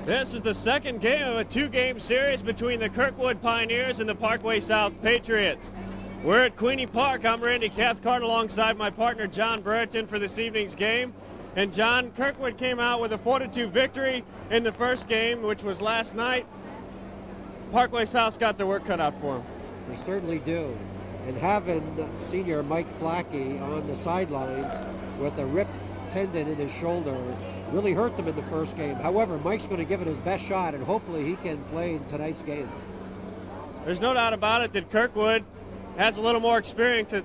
This is the second game of a two-game series between the Kirkwood Pioneers and the Parkway South Patriots. We're at Queenie Park. I'm Randy Cathcart alongside my partner John Brereton for this evening's game. And John, Kirkwood came out with a 4-2 victory in the first game, which was last night. Parkway South's got their work cut out for them. They certainly do. And having senior Mike Flackey on the sidelines with a ripped tendon in his shoulder really hurt them in the first game. However, Mike's going to give it his best shot, and hopefully he can play in tonight's game. There's no doubt about it that Kirkwood has a little more experience at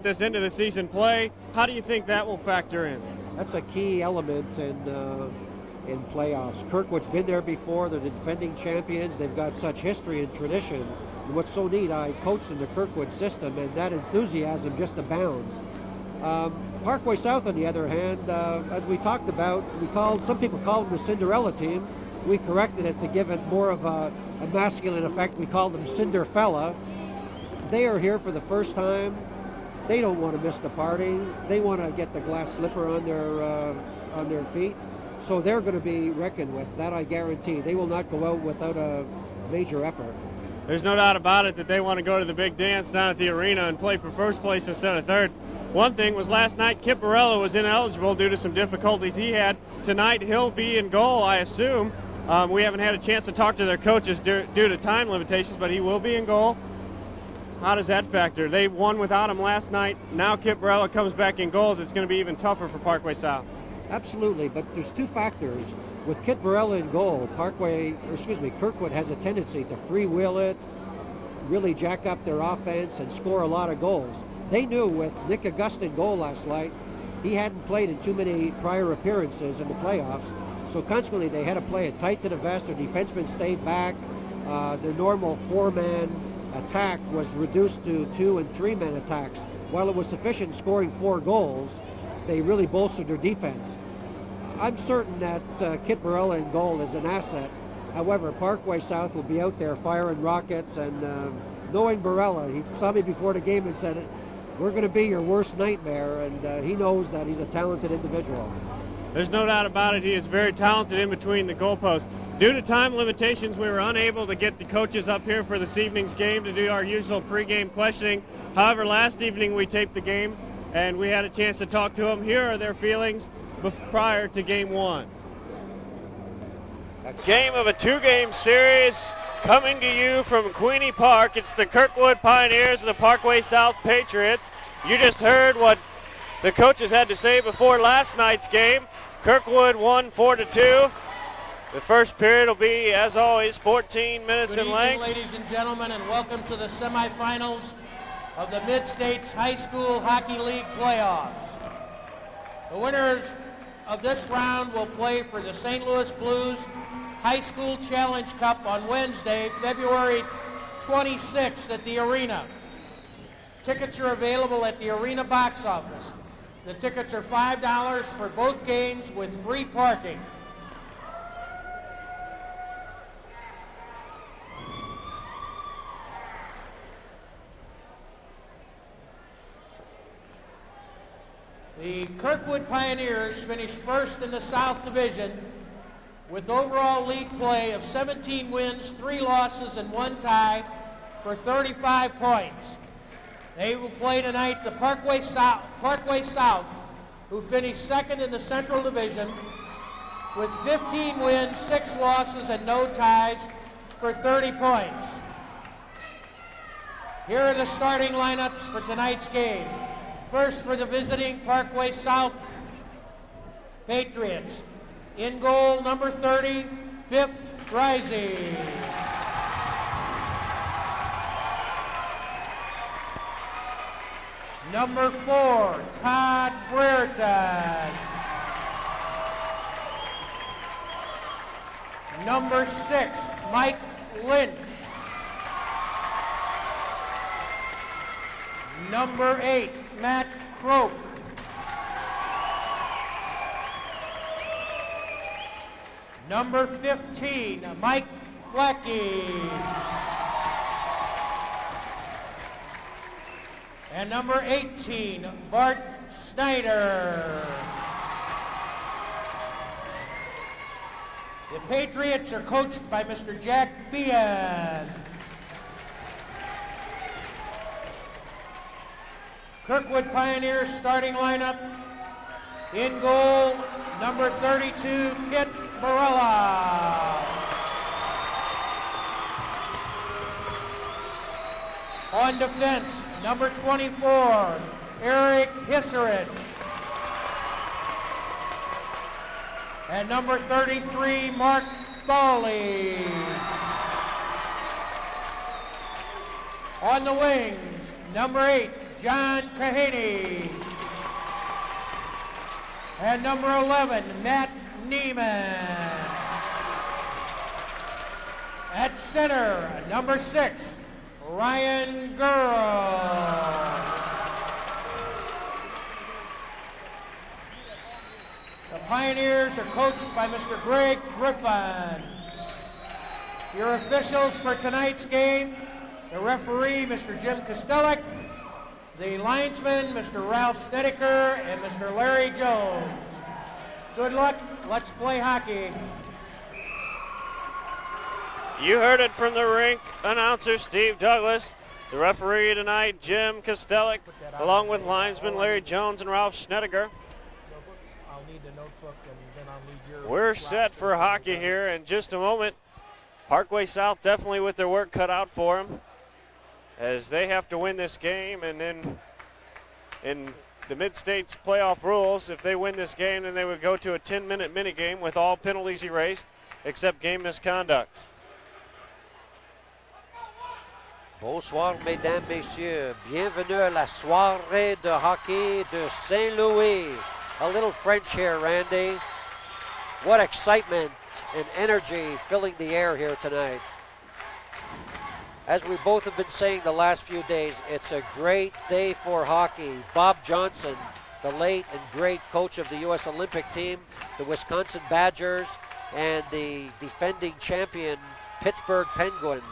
this end of the season play. How do you think that will factor in? That's a key element in playoffs. Kirkwood's been there before. They're the defending champions. They've got such history and tradition. And what's so neat, I coached in the Kirkwood system, and that enthusiasm just abounds. Parkway South, on the other hand, as we talked about, some people called them the Cinderella team. We corrected it to give it more of a masculine effect. We called them Cinderfella. They are here for the first time. They don't want to miss the party. They want to get the glass slipper on their feet. So they're going to be reckoned with. That I guarantee. They will not go out without a major effort. There's no doubt about it that they want to go to the big dance down at the arena and play for first place instead of third. One thing was last night Kip Barella was ineligible due to some difficulties he had. Tonight he'll be in goal, I assume. We haven't had a chance to talk to their coaches due to time limitations, but he will be in goal. How does that factor? They won without him last night. Now Kip Barella comes back in goals. It's going to be even tougher for Parkway South. Absolutely, but there's two factors. With Kip Barella in goal, Kirkwood has a tendency to freewheel it, really jack up their offense and score a lot of goals. They knew with Nick Augusta in goal last night, he hadn't played in too many prior appearances in the playoffs, so consequently they had to play it tight to the vest. Their defensemen stayed back. Their normal four-man attack was reduced to 2- and 3-man attacks. While it was sufficient in scoring 4 goals, they really bolstered their defense. I'm certain that Kip Barella in goal is an asset. However, Parkway South will be out there firing rockets, and knowing Barella, he saw me before the game and said, "We're going to be your worst nightmare," and he knows that he's a talented individual. There's no doubt about it. He is very talented in between the goalposts. Due to time limitations, we were unable to get the coaches up here for this evening's game to do our usual pregame questioning. However, last evening we taped the game, and we had a chance to talk to them. Here are their feelings prior to game one. A game of a two-game series coming to you from Queenie Park. It's the Kirkwood Pioneers and the Parkway South Patriots. You just heard what the coaches had to say before last night's game. Kirkwood won 4-2. The first period will be, as always, 14 minutes in length. Good evening, ladies and gentlemen, and welcome to the semifinals of the Mid-States High School Hockey League playoffs. The winners of this round will play for the St. Louis Blues High School Challenge Cup on Wednesday, February 26th at the arena. Tickets are available at the arena box office. The tickets are $5 for both games with free parking. The Kirkwood Pioneers finished first in the South Division with overall league play of 17 wins, 3 losses, and 1 tie for 35 points. They will play tonight the Parkway South, who finished second in the Central Division with 15 wins, 6 losses, and no ties for 30 points. Here are the starting lineups for tonight's game. First, for the visiting Parkway South Patriots. In goal, number 30, Biff Risey. Number 4, Todd Brereton. Number 6, Mike Lynch. Number 8, Matt Croak. Number 15, Mike Flackey. And number 18, Bart Snyder. The Patriots are coached by Mr. Jack Bean. Kirkwood Pioneers starting lineup. In goal, number 32, Kit Barella. On defense, number 24, Eric Hisserid. And number 33, Mark Thorley. On the wings, number 8, John Kahaney. And number 11, Matt Neiman. At center, number 6, Ryan Gurl. The Pioneers are coached by Mr. Greg Griffin. Your officials for tonight's game, the referee, Mr. Jim Kostelik, the linesman, Mr. Ralph Snedeker, and Mr. Larry Jones. Good luck. Let's play hockey. You heard it from the rink announcer, Steve Douglas. The referee tonight, Jim Kostelik, along with linesman Larry Jones and Ralph Snedeker. I'll need the notebook, and then I'll need your... We're set for hockey here in just a moment. Parkway South definitely with their work cut out for them, as they have to win this game, and then in the Mid-States playoff rules, if they win this game, then they would go to a 10-minute minigame with all penalties erased except game misconducts. Bonsoir, mesdames, messieurs. Bienvenue à la soirée de hockey de Saint-Louis. A little French here, Randy. What excitement and energy filling the air here tonight. As we both have been saying the last few days, it's a great day for hockey. Bob Johnson, the late and great coach of the U.S. Olympic team, the Wisconsin Badgers, and the defending champion Pittsburgh Penguins.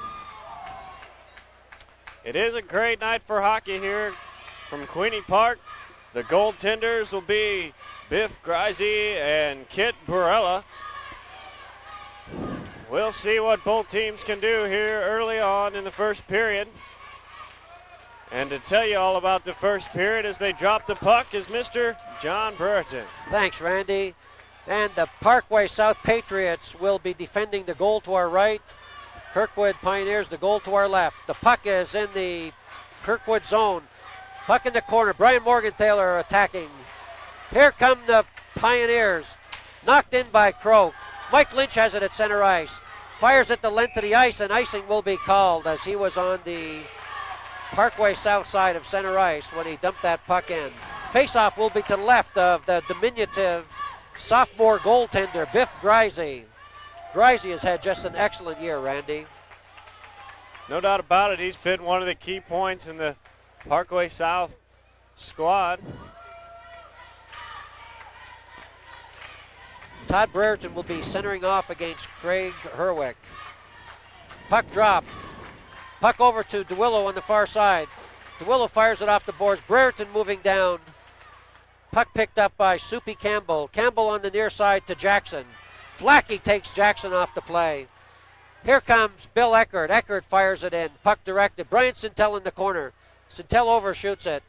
It is a great night for hockey here from Queenie Park. The goaltenders will be Biff Grisey and Kit Barella. We'll see what both teams can do here early on in the first period. And to tell you all about the first period as they drop the puck is Mr. John Brereton. Thanks, Randy. And the Parkway South Patriots will be defending the goal to our right. Kirkwood Pioneers, the goal to our left. The puck is in the Kirkwood zone. Puck in the corner. Brian Morgenthaler attacking. Here come the Pioneers. Knocked in by Croak. Mike Lynch has it at center ice. Fires at the length of the ice, and icing will be called as he was on the Parkway South side of center ice when he dumped that puck in. Faceoff will be to the left of the diminutive sophomore goaltender, Biff Grisey. Grisey has had just an excellent year, Randy. No doubt about it. He's been one of the key points in the Parkway South squad. Todd Brereton will be centering off against Craig Herwick. Puck dropped. Puck over to DeWillow on the far side. DeWillow fires it off the boards. Brereton moving down. Puck picked up by Soupy Campbell. Campbell on the near side to Jackson. Flackey takes Jackson off the play. Here comes Bill Eckert. Eckert fires it in. Puck directed. Brian Sintel in the corner. Sintel overshoots it.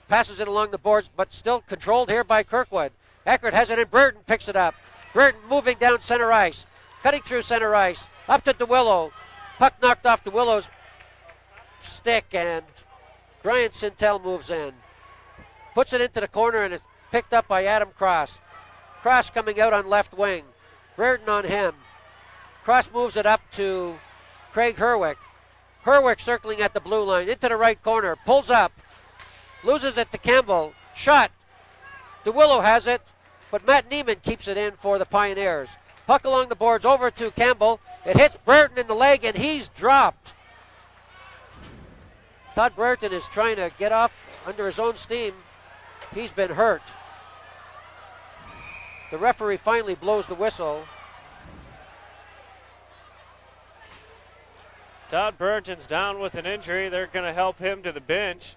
Passes it along the boards, but still controlled here by Kirkwood. Eckert has it in. Burton picks it up. Burton moving down center ice. Cutting through center ice. Up to DeWillow. Puck knocked off DeWillow's stick, and Brian Sintel moves in. Puts it into the corner, and it's picked up by Adam Cross. Cross coming out on left wing. Brereton on him. Cross moves it up to Craig Herwick. Herwick circling at the blue line. Into the right corner. Pulls up. Loses it to Campbell. Shot. DeWillow has it, but Matt Neiman keeps it in for the Pioneers. Puck along the boards over to Campbell. It hits Brereton in the leg, and he's dropped. Todd Brereton is trying to get off under his own steam. He's been hurt. The referee finally blows the whistle. Todd Brereton's down with an injury. They're going to help him to the bench.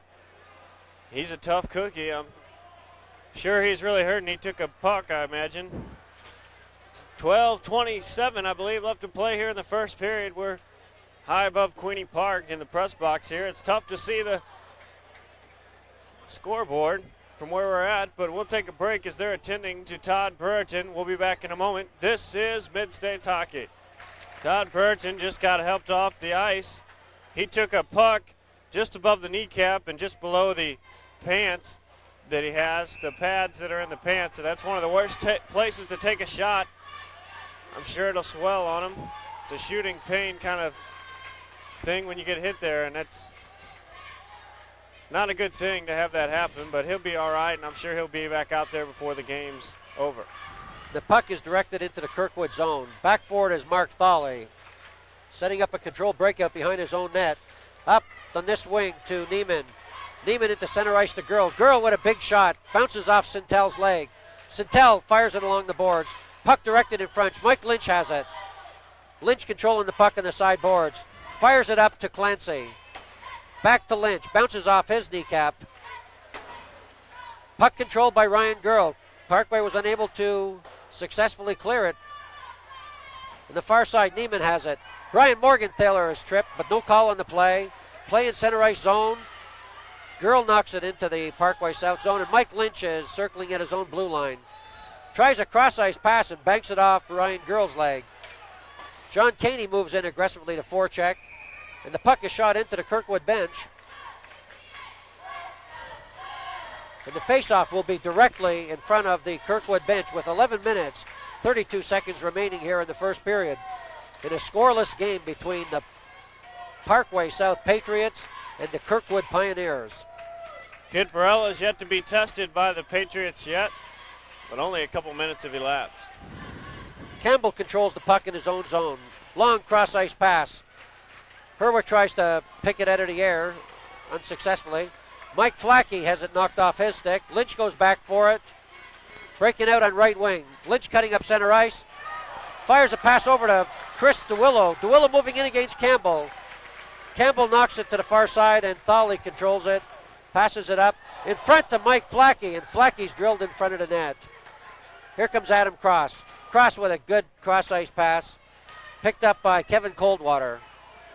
He's a tough cookie. I'm sure he's really hurt, and he took a puck, I imagine. 12:27, I believe, left to play here in the first period. We're high above Queenie Park in the press box here. It's tough to see the scoreboard from where we're at, but we'll take a break as they're attending to Todd Brereton. We'll be back in a moment. This is Mid-States Hockey. Todd Brereton just got helped off the ice. He took a puck just above the kneecap and just below the pants that he has, the pads that are in the pants, and that's one of the worst places to take a shot. I'm sure it'll swell on him. It's a shooting pain kind of thing when you get hit there, and that's not a good thing to have that happen, but he'll be all right, and I'm sure he'll be back out there before the game's over. The puck is directed into the Kirkwood zone. Back forward is Mark Thawley, setting up a controlled breakout behind his own net. Up on this wing to Neiman. Neiman into center ice to Girl. Girl with a big shot. Bounces off Sintel's leg. Sintel fires it along the boards. Puck directed in front. Mike Lynch has it. Lynch controlling the puck on the side boards. Fires it up to Clancy. Back to Lynch. Bounces off his kneecap. Puck controlled by Ryan Girl. Parkway was unable to successfully clear it. On the far side, Neiman has it. Brian Morgenthaler is tripped, but no call on the play. Play in center ice zone. Girl knocks it into the Parkway South zone, and Mike Lynch is circling at his own blue line. Tries a cross-ice pass and banks it off Ryan Girl's leg. John Caney moves in aggressively to forecheck, and the puck is shot into the Kirkwood bench. And the faceoff will be directly in front of the Kirkwood bench with 11 minutes, 32 seconds remaining here in the first period. In a scoreless game between the Parkway South Patriots and the Kirkwood Pioneers. Kid Barella is yet to be tested by the Patriots yet, but only a couple minutes have elapsed. Campbell controls the puck in his own zone. Long cross-ice pass. Herwick tries to pick it out of the air, unsuccessfully. Mike Flackey has it knocked off his stick. Lynch goes back for it. Breaking out on right wing. Lynch cutting up center ice. Fires a pass over to Chris DeWillow. DeWillow moving in against Campbell. Campbell knocks it to the far side, and Thawley controls it. Passes it up in front to Mike Flackey, and Flackey's drilled in front of the net. Here comes Adam Cross. Cross with a good cross-ice pass. Picked up by Kevin Coldwater.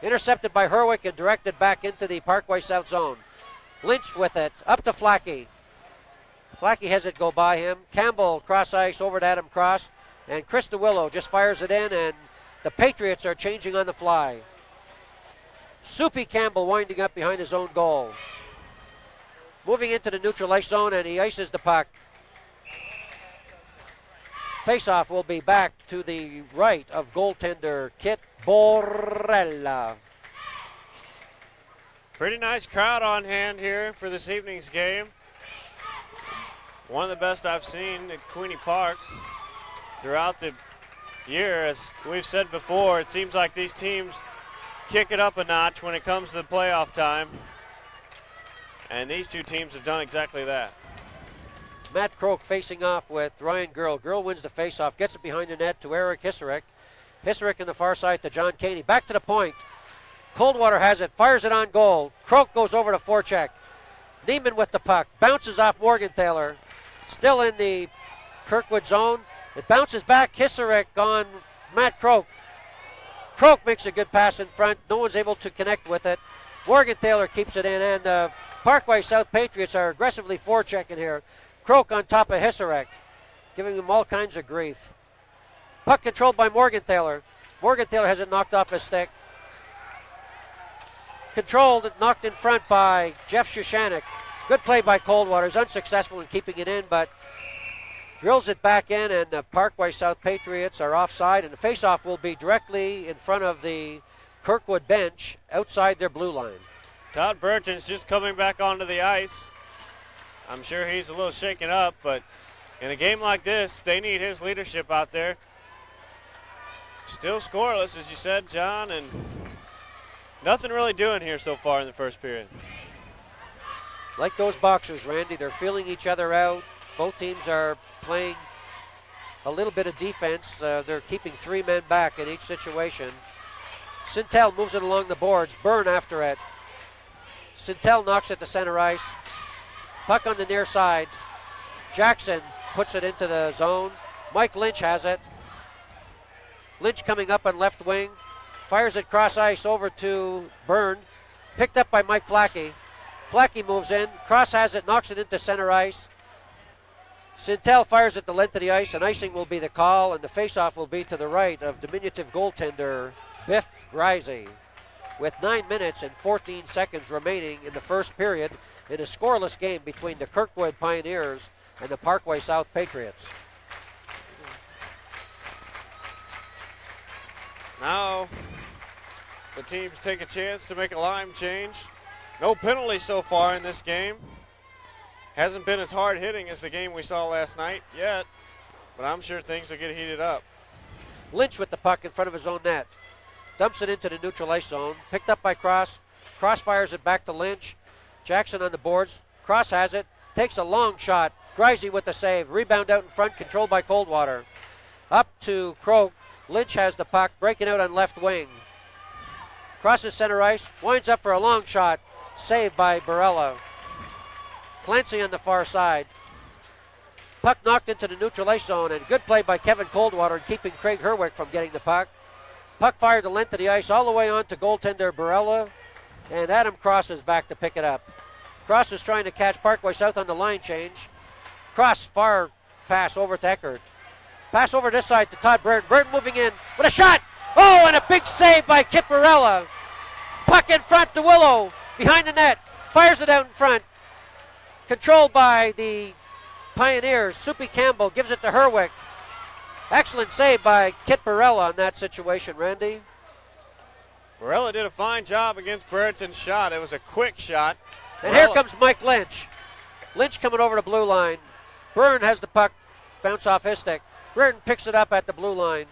Intercepted by Herwick and directed back into the Parkway South zone. Lynch with it, up to Flackey. Flackey has it go by him. Campbell cross-ice over to Adam Cross. And Chris DeWillow just fires it in, and the Patriots are changing on the fly. Soupy Campbell winding up behind his own goal. Moving into the neutral ice zone, and he ices the puck. Faceoff will be back to the right of goaltender Kit Borrella. Pretty nice crowd on hand here for this evening's game. One of the best I've seen at Queenie Park throughout the year. As we've said before, it seems like these teams kick it up a notch when it comes to the playoff time. And these two teams have done exactly that. Matt Croak facing off with Ryan Girl. Girl wins the faceoff, gets it behind the net to Eric Hisserick. Hisserick in the far side to John Caney. Back to the point. Coldwater has it, fires it on goal. Croak goes over to forecheck. Neiman with the puck, bounces off Morgenthaler. Still in the Kirkwood zone. It bounces back, Hisserick on Matt Croak. Croak makes a good pass in front. No one's able to connect with it. Morgenthaler keeps it in, and the Parkway South Patriots are aggressively forechecking here. Croak on top of Hisserick, giving him all kinds of grief. Puck controlled by Morgenthaler. Morgenthaler has it knocked off his stick. Controlled, knocked in front by Jeff Shushanek. Good play by Coldwater. He's unsuccessful in keeping it in, but drills it back in, and the Parkway South Patriots are offside, and the faceoff will be directly in front of the Kirkwood bench outside their blue line. Todd Brereton's just coming back onto the ice. I'm sure he's a little shaken up, but in a game like this, they need his leadership out there. Still scoreless, as you said, John, and nothing really doing here so far in the first period. Like those boxers, Randy, they're feeling each other out. Both teams are playing a little bit of defense. They're keeping three men back in each situation. Sintel moves it along the boards. Byrne after it. Sintel knocks it to center ice. Puck on the near side. Jackson puts it into the zone. Mike Lynch has it. Lynch coming up on left wing. Fires it cross ice over to Byrne. Picked up by Mike Flackey. Flackey moves in. Cross has it, knocks it into center ice. Sintel fires at the length of the ice, and icing will be the call, and the faceoff will be to the right of diminutive goaltender Biff Grisey. With 9 minutes and 14 seconds remaining in the first period in a scoreless game between the Kirkwood Pioneers and the Parkway South Patriots. Now the teams take a chance to make a line change. No penalty so far in this game. Hasn't been as hard hitting as the game we saw last night yet, but I'm sure things will get heated up. Lynch with the puck in front of his own net. Dumps it into the neutral ice zone. Picked up by Cross. Cross fires it back to Lynch. Jackson on the boards. Cross has it. Takes a long shot. Grisey with the save. Rebound out in front, controlled by Coldwater. Up to Croak. Lynch has the puck, breaking out on left wing. Crosses center ice. Winds up for a long shot. Saved by Barella. Clancy on the far side. Puck knocked into the neutral ice zone, and good play by Kevin Coldwater in keeping Craig Herwick from getting the puck. Puck fired the length of the ice all the way on to goaltender Barella, and Adam Cross is back to pick it up. Cross is trying to catch Parkway South on the line change. Cross far pass over to Eckert. Pass over this side to Todd Burton. Burton moving in with a shot. Oh, and a big save by Kit Barella. Puck in front to Willow, behind the net. Fires it out in front. Controlled by the Pioneers. Soupy Campbell gives it to Herwick. Excellent save by Kit Barella on that situation, Randy. Barella did a fine job against Brereton's shot. It was a quick shot. And here comes Mike Lynch. Lynch coming over the blue line. Byrne has the puck, bounce off his stick. Brereton picks it up at the blue line.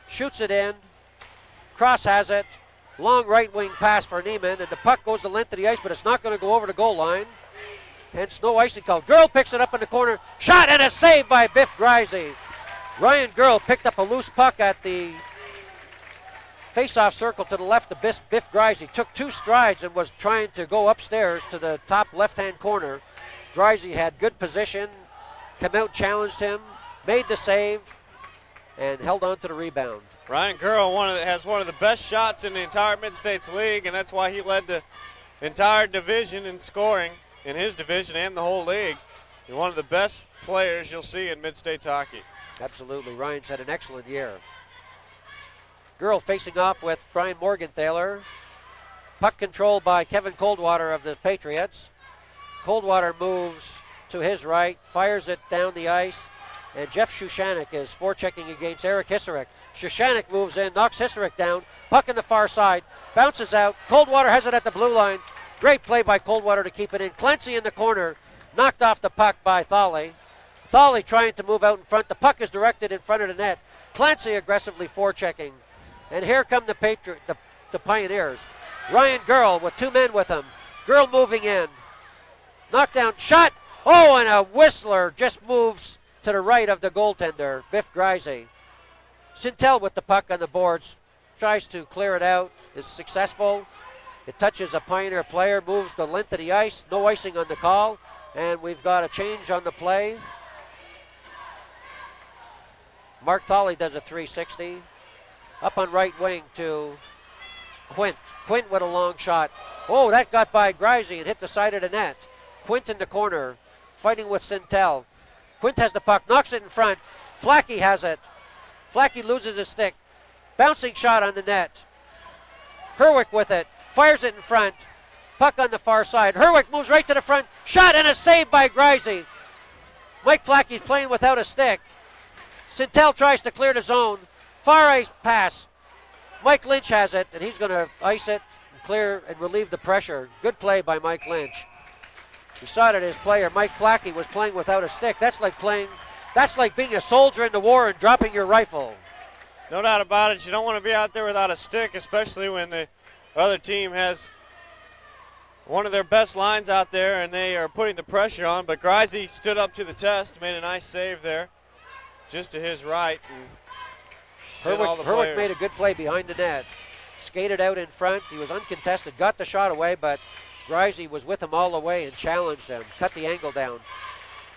Shoots it in. Cross has it. Long right wing pass for Neiman, and the puck goes the length of the ice, but it's not going to go over the goal line. Hence no icing call. Girl picks it up in the corner. Shot and a save by Biff Grisey. Ryan Girl picked up a loose puck at the face-off circle to the left of Biff Grisey. Took 2 strides and was trying to go upstairs to the top left-hand corner. Grisey had good position, come out, challenged him, made the save, and held on to the rebound. Ryan Girl has one of the best shots in the entire Mid-States League, and that's why he led the entire division in scoring in his division and the whole league. He's one of the best players you'll see in Mid-States hockey. Absolutely. Ryan's had an excellent year. Girl facing off with Brian Morgenthaler. Puck controlled by Kevin Coldwater of the Patriots. Coldwater moves to his right, fires it down the ice, and Jeff Shushanek is forechecking against Eric Hisarick. Shushanek moves in, knocks Hisarick down. Puck in the far side, bounces out. Coldwater has it at the blue line. Great play by Coldwater to keep it in. Clancy in the corner, knocked off the puck by Thawley. Thawley trying to move out in front. The puck is directed in front of the net. Clancy aggressively forechecking. And here come the Pioneers. Ryan Girl with 2 men with him. Girl moving in. Knockdown shot. Oh, and a Whistler just moves to the right of the goaltender, Biff Grisey. Sintel with the puck on the boards. Tries to clear it out. Is successful. It touches a Pioneer player. Moves the length of the ice. No icing on the call. And we've got a change on the play. Mark Thawley does a 360. Up on right wing to Quint. Quint with a long shot. Oh, that got by Grisey and hit the side of the net. Quint in the corner, fighting with Sintel. Quint has the puck, knocks it in front. Flackey has it. Flackey loses his stick. Bouncing shot on the net. Herwick with it, fires it in front. Puck on the far side. Herwick moves right to the front. Shot and a save by Grisey. Mike Flackey's playing without a stick. Sintel tries to clear the zone. Far ice pass. Mike Lynch has it, and he's going to ice it and clear and relieve the pressure. Good play by Mike Lynch. We saw that his player, Mike Flackey, was playing without a stick. That's like being a soldier in the war and dropping your rifle. No doubt about it. You don't want to be out there without a stick, especially when the other team has one of their best lines out there and they are putting the pressure on. But Grisey stood up to the test, made a nice save there, just to his right. Herwick made a good play behind the net. Skated out in front. He was uncontested, got the shot away, but Grisey was with him all the way and challenged him, cut the angle down.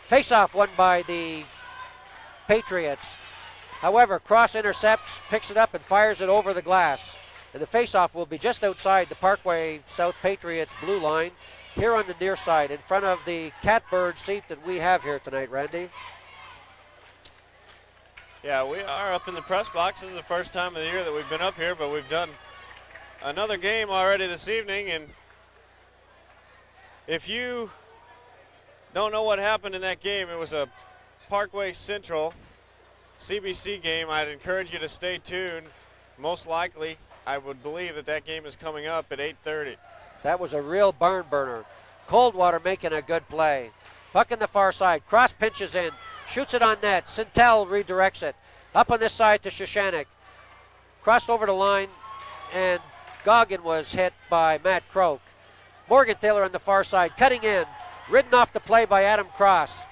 Face-off won by the Patriots. However, Cross intercepts, picks it up, and fires it over the glass. And the faceoff will be just outside the Parkway South Patriots blue line, here on the near side, in front of the catbird seat that we have here tonight, Randy. Yeah, we are up in the press box. This is the first time of the year that we've been up here, but we've done another game already this evening. And if you don't know what happened in that game, it was a Parkway Central CBC game. I'd encourage you to stay tuned. Most likely, I would believe that that game is coming up at 8:30. That was a real barn burner. Coldwater making a good play. Puck in the far side. Cross pinches in. Shoots it on net. Sintel redirects it. Up on this side to Shoshanek. Crossed over the line, and Goggin was hit by Matt Croak. Morgan Taylor on the far side, cutting in. Ridden off the play by Adam Cross.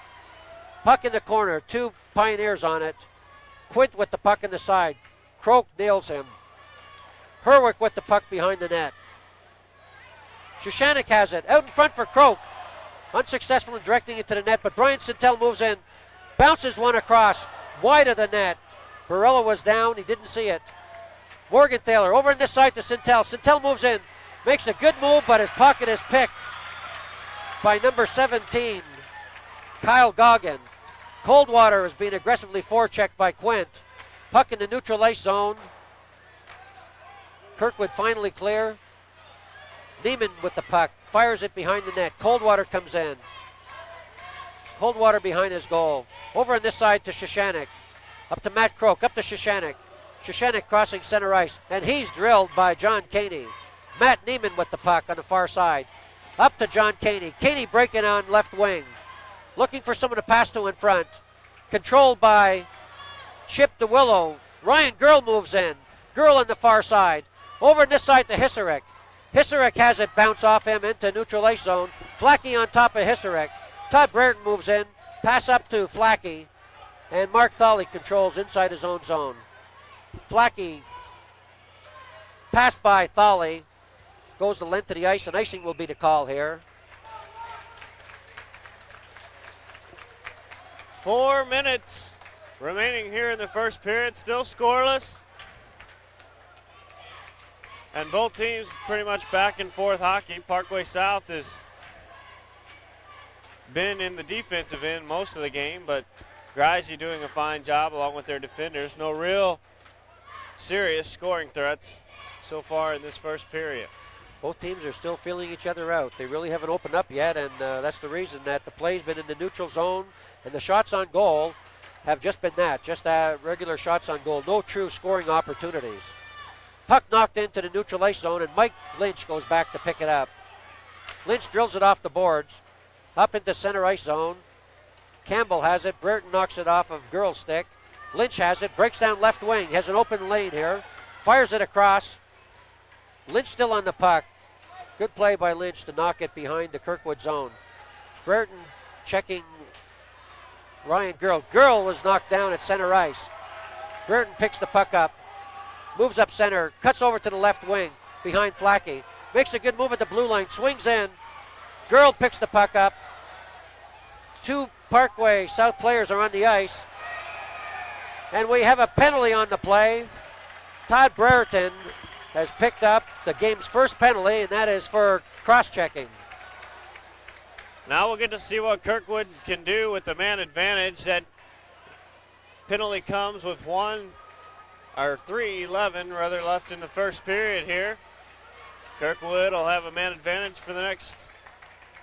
Puck in the corner. 2 Pioneers on it. Quint with the puck in the side. Croak nails him. Herwick with the puck behind the net. Shoshanek has it. Out in front for Croak. Unsuccessful in directing it to the net, but Brian Sintel moves in. Bounces one across. Wide of the net. Barella was down. He didn't see it. Morgan Taylor over on this side to Sintel. Sintel moves in. Makes a good move, but his pocket is picked by number 17, Kyle Goggin. Coldwater is being aggressively forechecked by Quint. Puck in the neutral ice zone. Kirkwood finally clear. Neiman with the puck. Fires it behind the net. Coldwater comes in. Coldwater behind his goal. Over on this side to Shoshanek. Up to Matt Croak. Up to Shoshanek. Shoshanek crossing center ice. And he's drilled by John Caney. Matt Neiman with the puck on the far side. Up to John Caney. Caney breaking on left wing. Looking for someone to pass to in front. Controlled by Chip DeWillow. Ryan Girl moves in. Girl on the far side. Over on this side to Hisarek. Hisarek has it bounce off him into neutral ice zone. Flackey on top of Hisarek. Todd Brereton moves in. Pass up to Flackey. And Mark Thawley controls inside his own zone. Flackey passed by Thawley. Goes the length of the ice, and icing will be the call here. 4 minutes remaining here in the first period. Still scoreless. And both teams pretty much back and forth hockey. Parkway South has been in the defensive end most of the game, but Greisey doing a fine job along with their defenders. No real serious scoring threats so far in this first period. Both teams are still feeling each other out. They really haven't opened up yet, and that's the reason that the play's been in the neutral zone, and the shots on goal have just been that, just regular shots on goal. No true scoring opportunities. Puck knocked into the neutral ice zone, and Mike Lynch goes back to pick it up. Lynch drills it off the boards, up into center ice zone. Campbell has it. Brereton knocks it off of Girl's stick. Lynch has it, breaks down left wing, has an open lane here, fires it across. Lynch still on the puck. Good play by Lynch to knock it behind the Kirkwood zone. Brereton checking Ryan Girl. Girl was knocked down at center ice. Brereton picks the puck up, moves up center, cuts over to the left wing behind Flackey. Makes a good move at the blue line, swings in. Girl picks the puck up. 2 Parkway South players are on the ice. And we have a penalty on the play. Todd Brereton has picked up the game's first penalty, and that is for cross-checking. Now we'll get to see what Kirkwood can do with the man advantage. That penalty comes with 3:11 rather left in the first period here. Kirkwood will have a man advantage for the next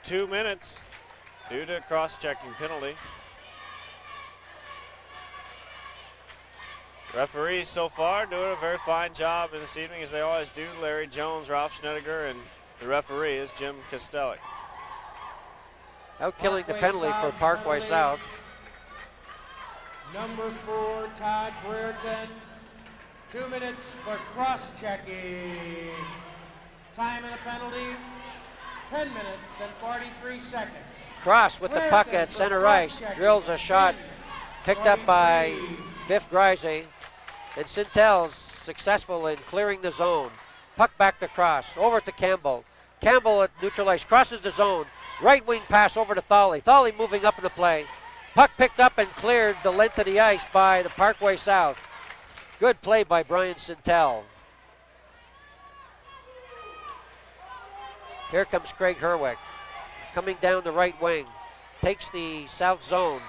2 minutes due to a cross-checking penalty. Referees so far doing a very fine job in this evening, as they always do. Larry Jones, Ralph Schnediger, and the referee is Jim Kostelik. Out killing the penalty for Parkway South. Number 4, Todd Brereton. 2 minutes for cross-checking. Time of the penalty, 10 minutes and 43 seconds. Cross with the puck at center ice. Drills a shot picked up by Biff Greisey. And Sintel's successful in clearing the zone. Puck back to Cross. Over to Campbell. Campbell at neutral ice. Crosses the zone. Right wing pass over to Thawley. Thawley moving up in the play. Puck picked up and cleared the length of the ice by the Parkway South. Good play by Brian Sintel. Here comes Craig Herwick, coming down the right wing. Takes the south zone.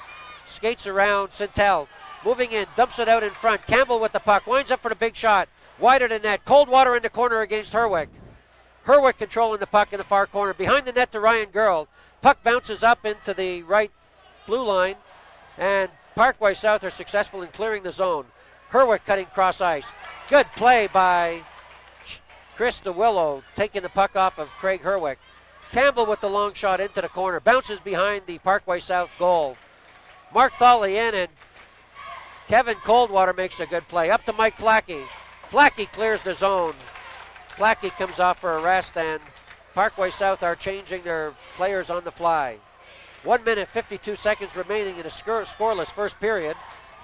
Skates around Sintel. Moving in, dumps it out in front. Campbell with the puck, winds up for the big shot. Wider than net. Coldwater in the corner against Herwick. Herwick controlling the puck in the far corner. Behind the net to Ryan Girl. Puck bounces up into the right blue line. And Parkway South are successful in clearing the zone. Herwick cutting cross ice. Good play by Chris DeWillow, taking the puck off of Craig Herwick. Campbell with the long shot into the corner. Bounces behind the Parkway South goal. Mark Thawley in, and Kevin Coldwater makes a good play. Up to Mike Flackey. Flackey clears the zone. Flackey comes off for a rest, and Parkway South are changing their players on the fly. 1 minute, 52 seconds remaining in a scoreless first period.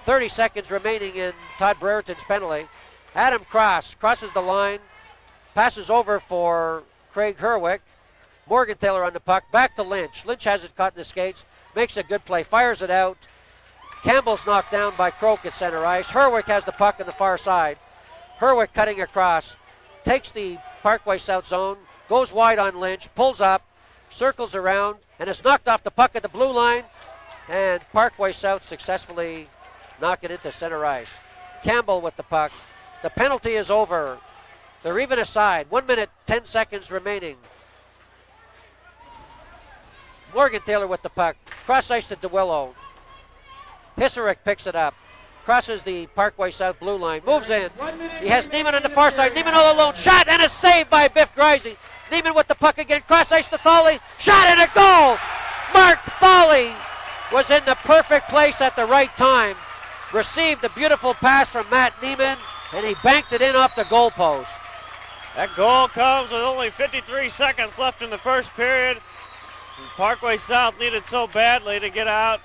30 seconds remaining in Todd Brereton's penalty. Adam Cross crosses the line, passes over for Craig Herwick. Morgenthaler on the puck, back to Lynch. Lynch has it caught in the skates, makes a good play, fires it out. Campbell's knocked down by Croak at center ice. Herwick has the puck on the far side. Herwick cutting across, takes the Parkway South zone, goes wide on Lynch, pulls up, circles around, and is knocked off the puck at the blue line. And Parkway South successfully knock it into center ice. Campbell with the puck. The penalty is over. They're even aside. 1 minute, 10 seconds remaining. Morgenthaler with the puck. Cross ice to DeWillow. Hisserick picks it up. Crosses the Parkway South blue line. Moves in. He has Neiman on the far side. Neiman all alone. Shot and a save by Biff Grisey. Neiman with the puck again. Cross ice to Thawley. Shot and a goal. Mark Thawley was in the perfect place at the right time. Received a beautiful pass from Matt Neiman, and he banked it in off the goalpost. That goal comes with only 53 seconds left in the first period. Parkway South needed so badly to get out.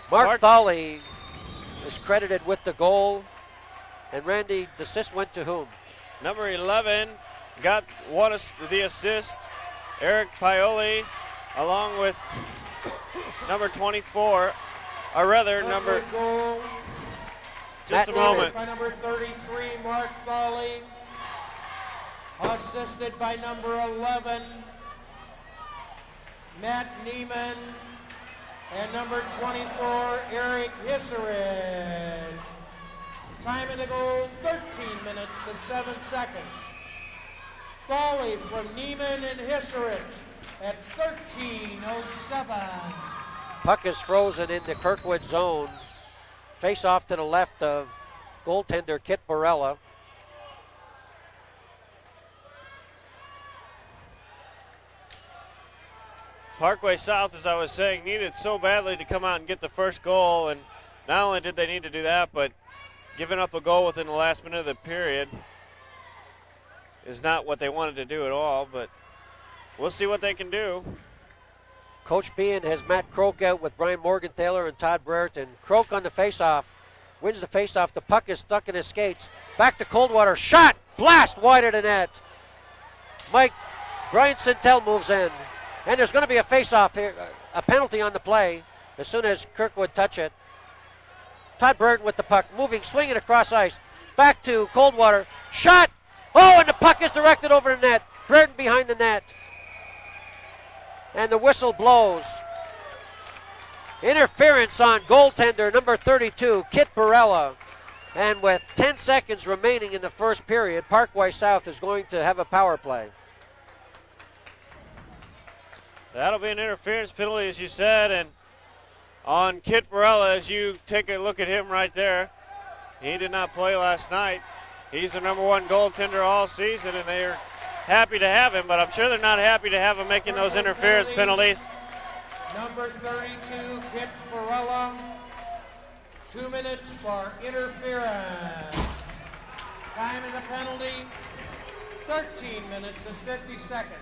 Mark Thawley is credited with the goal. And Randy, the assist went to whom? Number 11 got the assist. Eric Pioli, along with number 24, or rather number, just a moment. By number 33, Mark Thawley. Assisted by number 11, Matt Neiman. And number 24, Eric Hisserich. Time in the goal, 13 minutes and 7 seconds. Thawley from Neiman and Hisserich at 13:07. Puck is frozen in the Kirkwood zone. Face off to the left of goaltender Kit Barella. Parkway South, as I was saying, needed so badly to come out and get the first goal, and not only did they need to do that, but giving up a goal within the last minute of the period is not what they wanted to do at all, but we'll see what they can do. Coach Bean has Matt Croak out with Brian Morgenthaler and Todd Brereton. Croak on the faceoff, wins the faceoff. The puck is stuck in his skates. Back to Coldwater, shot, blast wider than net. Brian Sintel moves in. And there's going to be a face-off here, a penalty on the play as soon as Kirkwood touch it. Todd Brereton with the puck, moving, swinging across ice. Back to Coldwater, shot! Oh, and the puck is directed over the net. Brereton behind the net. And the whistle blows. Interference on goaltender number 32, Kit Barella. And with 10 seconds remaining in the first period, Parkway South is going to have a power play. That'll be an interference penalty, as you said, and on Kit Barella, as you take a look at him right there, he did not play last night. He's the #1 goaltender all season, and they're happy to have him, but I'm sure they're not happy to have him making those interference penalties. Number 32, Kit Barella. 2 minutes for interference. Time in the penalty, 13 minutes and 50 seconds.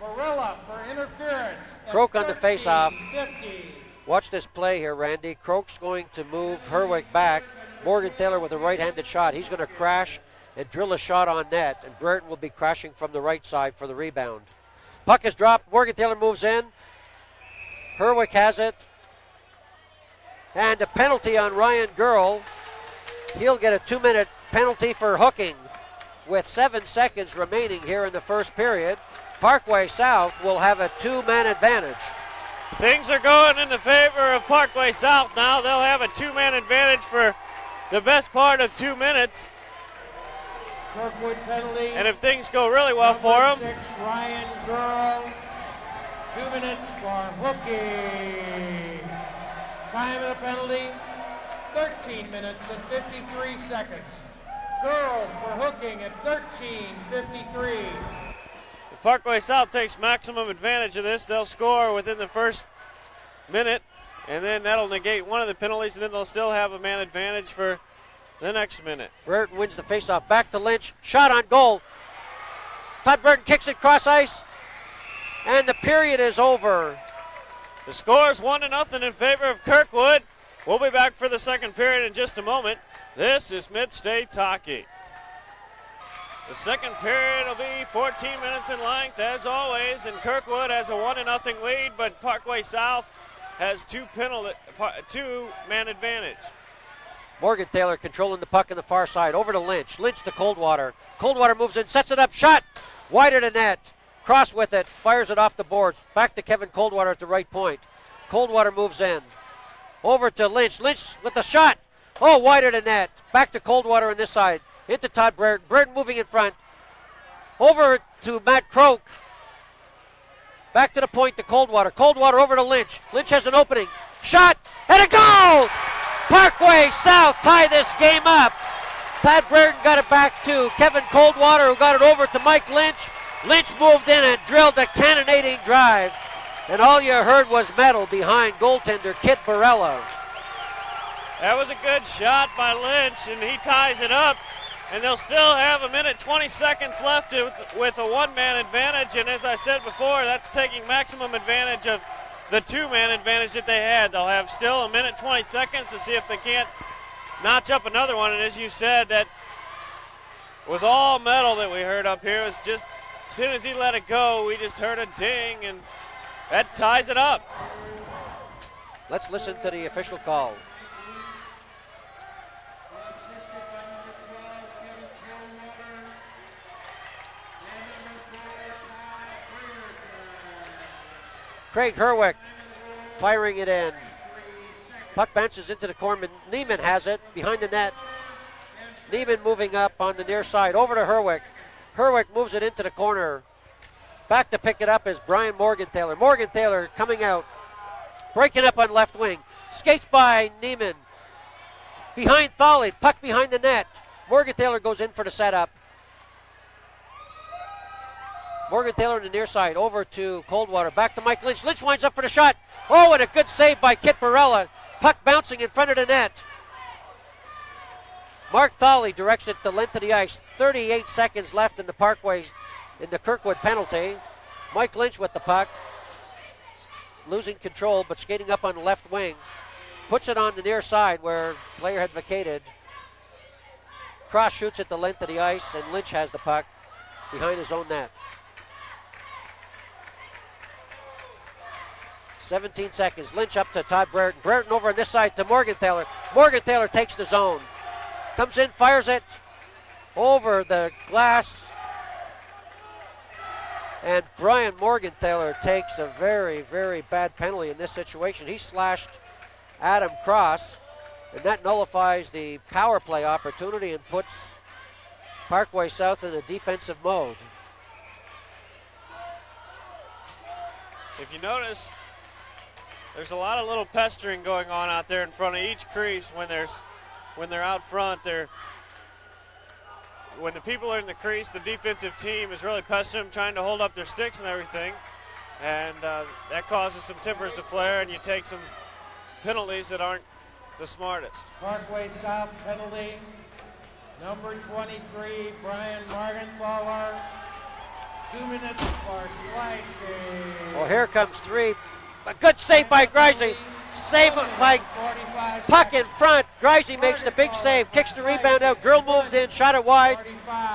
Barella for interference. Croak on the face-off. 50. Watch this play here, Randy. Croak's going to move Herwick back. Morgenthaler with a right-handed shot. He's going to crash and drill a shot on net, and Brereton will be crashing from the right side for the rebound. Puck is dropped. Morgenthaler moves in. Herwick has it. And a penalty on Ryan Girl. He'll get a 2-minute penalty for hooking with 7 seconds remaining here in the first period. Parkway South will have a 2-man advantage. Things are going in the favor of Parkway South now. They'll have a 2-man advantage for the best part of 2 minutes. Kirkwood penalty. And if things go really well for them. 6, Ryan Girl. 2 minutes for hooking. Time of the penalty, 13 minutes and 53 seconds. Girl for hooking at 13:53. If Parkway South takes maximum advantage of this, they'll score within the first minute, and then that'll negate one of the penalties, and then they'll still have a man advantage for the next minute. Brereton wins the faceoff. Back to Lynch. Shot on goal. Todd Brereton kicks it cross ice, and the period is over. The score is 1-0 in favor of Kirkwood. We'll be back for the second period in just a moment. This is Mid-States Hockey. The second period will be 14 minutes in length, as always, and Kirkwood has a 1-0 lead, but Parkway South has 2-man advantage. Morgenthaler controlling the puck on the far side. Over to Lynch. Lynch to Coldwater. Coldwater moves in, sets it up, shot! Wide of the net. Cross with it, fires it off the boards. Back to Kevin Coldwater at the right point. Coldwater moves in. Over to Lynch. Lynch with the shot. Oh, wide of the net. Back to Coldwater on this side. Into Todd Brereton. Brereton moving in front. Over to Matt Croak. Back to the point to Coldwater. Coldwater over to Lynch. Lynch has an opening. Shot and a goal! Parkway South tie this game up. Todd Brereton got it back to Kevin Coldwater, who got it over to Mike Lynch. Lynch moved in and drilled a cannonading drive, and all you heard was metal behind goaltender Kit Barella. That was a good shot by Lynch, and he ties it up, and they'll still have 1 minute 20 seconds left with a 1-man advantage, and as I said before, that's taking maximum advantage of the 2-man advantage that they had. They'll have still 1 minute 20 seconds to see if they can't notch up another one, and as you said, that was all metal that we heard up here. It was just, as soon as he let it go, we just heard a ding, and that ties it up. Let's listen to the official call. Craig Herwick firing it in. Puck bounces into the corner. Neiman has it behind the net. Neiman moving up on the near side. Over to Herwick. Herwick moves it into the corner. Back to pick it up is Brian Morgenthaler. Morgenthaler coming out. Breaking up on left wing. Skates by Neiman. Behind Thawley. Puck behind the net. Morgenthaler goes in for the setup. Morgenthaler on the near side. Over to Coldwater. Back to Mike Lynch. Lynch winds up for the shot. Oh, and a good save by Kit Barella. Puck bouncing in front of the net. Mark Thawley directs it the length of the ice. 38 seconds left in the Parkway, in the Kirkwood penalty. Mike Lynch with the puck. Losing control, but skating up on the left wing. Puts it on the near side where player had vacated. Cross shoots at the length of the ice, and Lynch has the puck behind his own net. 17 seconds. Lynch up to Todd Brereton. Brereton over on this side to Morgenthaler. Morgenthaler takes the zone. Comes in, fires it over the glass. And Brian Morgenthaler takes a very, very bad penalty in this situation. He slashed Adam Cross, and that nullifies the power play opportunity and puts Parkway South in a defensive mode. If you notice, there's a lot of little pestering going on out there in front of each crease when they're out front. When the people are in the crease, the defensive team is really pestering them, trying to hold up their sticks and everything, and that causes some tempers to flare, and you take some penalties that aren't the smartest. Parkway South penalty, number 23, Brian Morgenthaler. 2 minutes for slashing. Well, here comes three. A good save by Grisey. Save by Puck in front. Greisey makes the big save. Kicks the rebound out. Girl moved in. Shot it wide.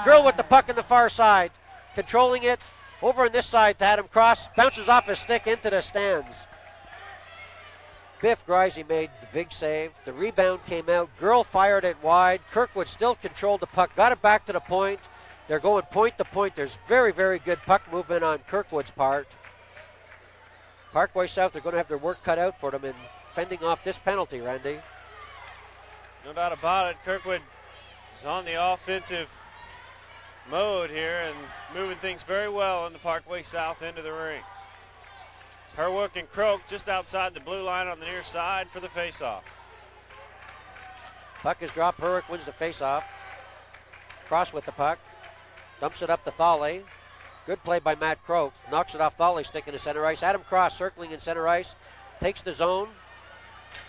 Girl with the puck on the far side. Controlling it. Over on this side to Adam Cross. Bounces off his stick into the stands. Biff Greisey made the big save. The rebound came out. Girl fired it wide. Kirkwood still controlled the puck. Got it back to the point. They're going point to point. There's very, very good puck movement on Kirkwood's part. Parkway South, they're going to have their work cut out for them in fending off this penalty, Randy. No doubt about it. Kirkwood is on the offensive mode here and moving things very well in the Parkway South end of the ring. It's Herwick and Croak just outside the blue line on the near side for the faceoff. Puck is dropped. Herwick wins the faceoff. Cross with the puck. Dumps it up to Thawley. Good play by Matt Croak. Knocks it off Thawley, stick into center ice. Adam Cross circling in center ice. Takes the zone.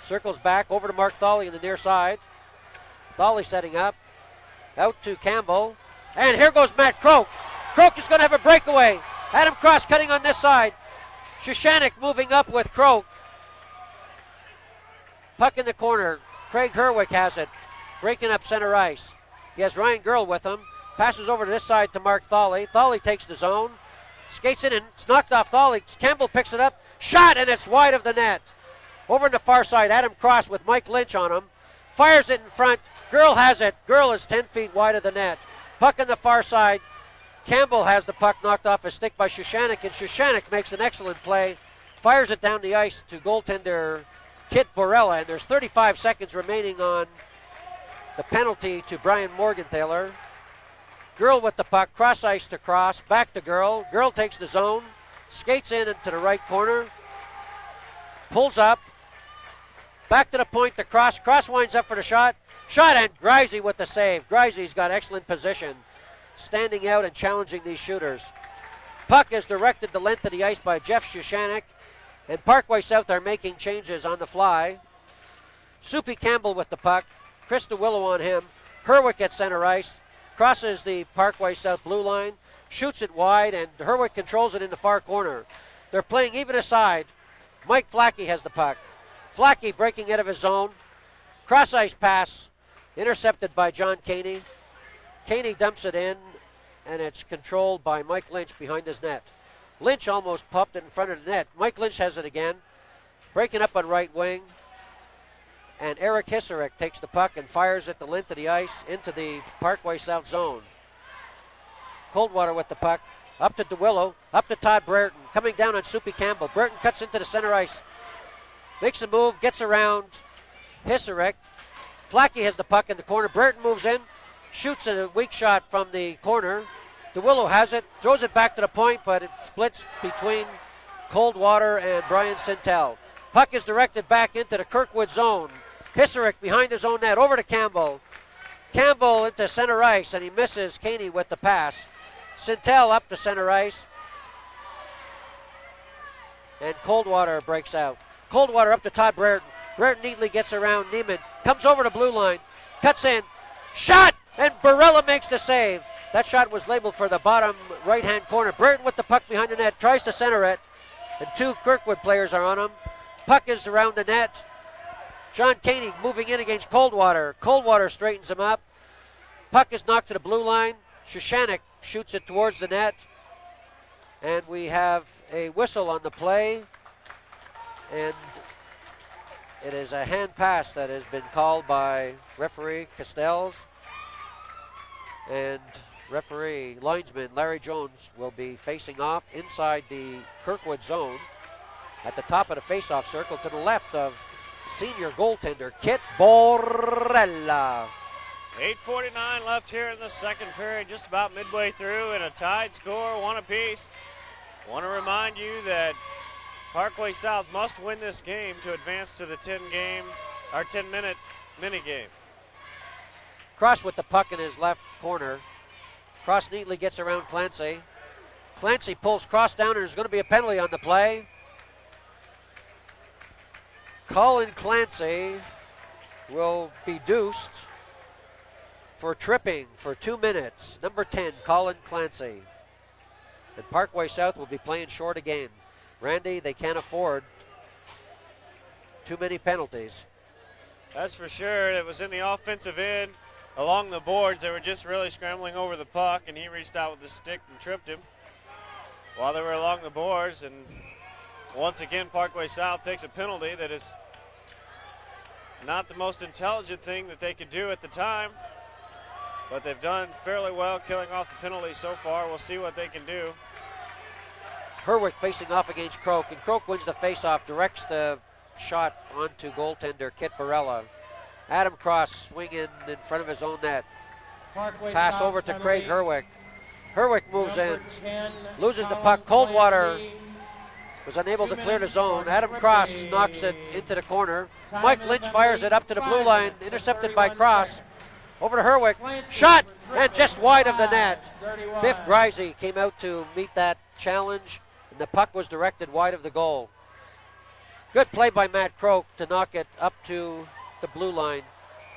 Circles back over to Mark Thawley in the near side. Thawley setting up. Out to Campbell. And here goes Matt Croak. Croak is going to have a breakaway. Adam Cross cutting on this side. Shoshanek moving up with Croak. Puck in the corner. Craig Herwick has it. Breaking up center ice. He has Ryan Girl with him. Passes over to this side to Mark Thawley. Thawley takes the zone. Skates in and it's knocked off Thawley. Campbell picks it up. Shot and it's wide of the net. Over on the far side, Adam Cross with Mike Lynch on him. Fires it in front. Girl has it. Girl is 10 feet wide of the net. Puck on the far side. Campbell has the puck knocked off his stick by Shoshanek, and Shoshanek makes an excellent play. Fires it down the ice to goaltender Kit Borella, and there's 35 seconds remaining on the penalty to Brian Morgenthaler. Girl with the puck, cross ice to Cross, back to Girl. Girl takes the zone, skates in into the right corner, pulls up, back to the point to Cross. Cross winds up for the shot. Shot and Greisey with the save. Greisey's got excellent position, standing out and challenging these shooters. Puck is directed the length of the ice by Jeff Shoshanek, and Parkway South are making changes on the fly. Soupy Campbell with the puck, Chris DeWillow on him. Herwick at center ice. Crosses the Parkway South blue line, shoots it wide, and Herwick controls it in the far corner. They're playing even aside. Mike Flackey has the puck. Flackey breaking out of his zone. Cross ice pass, intercepted by John Caney. Caney dumps it in, and it's controlled by Mike Lynch behind his net. Lynch almost popped it in front of the net. Mike Lynch has it again. Breaking up on right wing. And Eric Hisarek takes the puck and fires it the length of the ice into the Parkway South zone. Coldwater with the puck. Up to DeWillow. Up to Todd Brereton. Coming down on Soupy Campbell. Brereton cuts into the center ice. Makes a move. Gets around Hisarek. Flackey has the puck in the corner. Brereton moves in. Shoots a weak shot from the corner. DeWillow has it. Throws it back to the point, but it splits between Coldwater and Brian Sintel. Puck is directed back into the Kirkwood zone. Hisarek behind his own net, over to Campbell. Campbell into center ice, and he misses Caney with the pass. Sintel up to center ice. And Coldwater breaks out. Coldwater up to Todd Brereton. Brereton neatly gets around Neiman. Comes over to blue line. Cuts in. Shot! And Borella makes the save. That shot was labeled for the bottom right-hand corner. Brereton with the puck behind the net. Tries to center it. And two Kirkwood players are on him. Puck is around the net. John Caney moving in against Coldwater. Coldwater straightens him up. Puck is knocked to the blue line. Shoshanek shoots it towards the net. And we have a whistle on the play. And it is a hand pass that has been called by referee Castells. And referee linesman Larry Jones will be facing off inside the Kirkwood zone at the top of the face-off circle to the left of senior goaltender Kit Borella. 8:49 left here in the second period, just about midway through, and a tied score, one apiece. I want to remind you that Parkway South must win this game to advance to the 10-minute mini game. Cross with the puck in his left corner. Cross neatly gets around Clancy. Clancy pulls Cross down, and there's going to be a penalty on the play. Colin Clancy will be deuced for tripping for 2 minutes. Number 10, Colin Clancy. And Parkway South will be playing short again. Randy, they can't afford too many penalties. That's for sure. It was in the offensive end along the boards. They were just really scrambling over the puck, and he reached out with the stick and tripped him while they were along the boards. And once again, Parkway South takes a penalty that is not the most intelligent thing that they could do at the time, but they've done fairly well killing off the penalty so far. We'll see what they can do. Herwick facing off against Croak, and Croak wins the faceoff, directs the shot onto goaltender Kit Barella. Adam Cross swinging in front of his own net. Parkway Pass South over to penalty. Craig Herwick. Herwick moves Number in, 10, loses the Colin puck. Coldwater Clancy. was unable 2 to clear the minutes zone. for Adam number Cross 3. knocks it into the corner. Time Mike in Lynch the fires it up to the blue line, 5 intercepted minutes by and 31 Cross. seconds. Over to Herwick. Clancy Shot! for And just wide of the net. 31. Biff Grisey came out to meet that challenge, and the puck was directed wide of the goal. Good play by Matt Croak to knock it up to the blue line.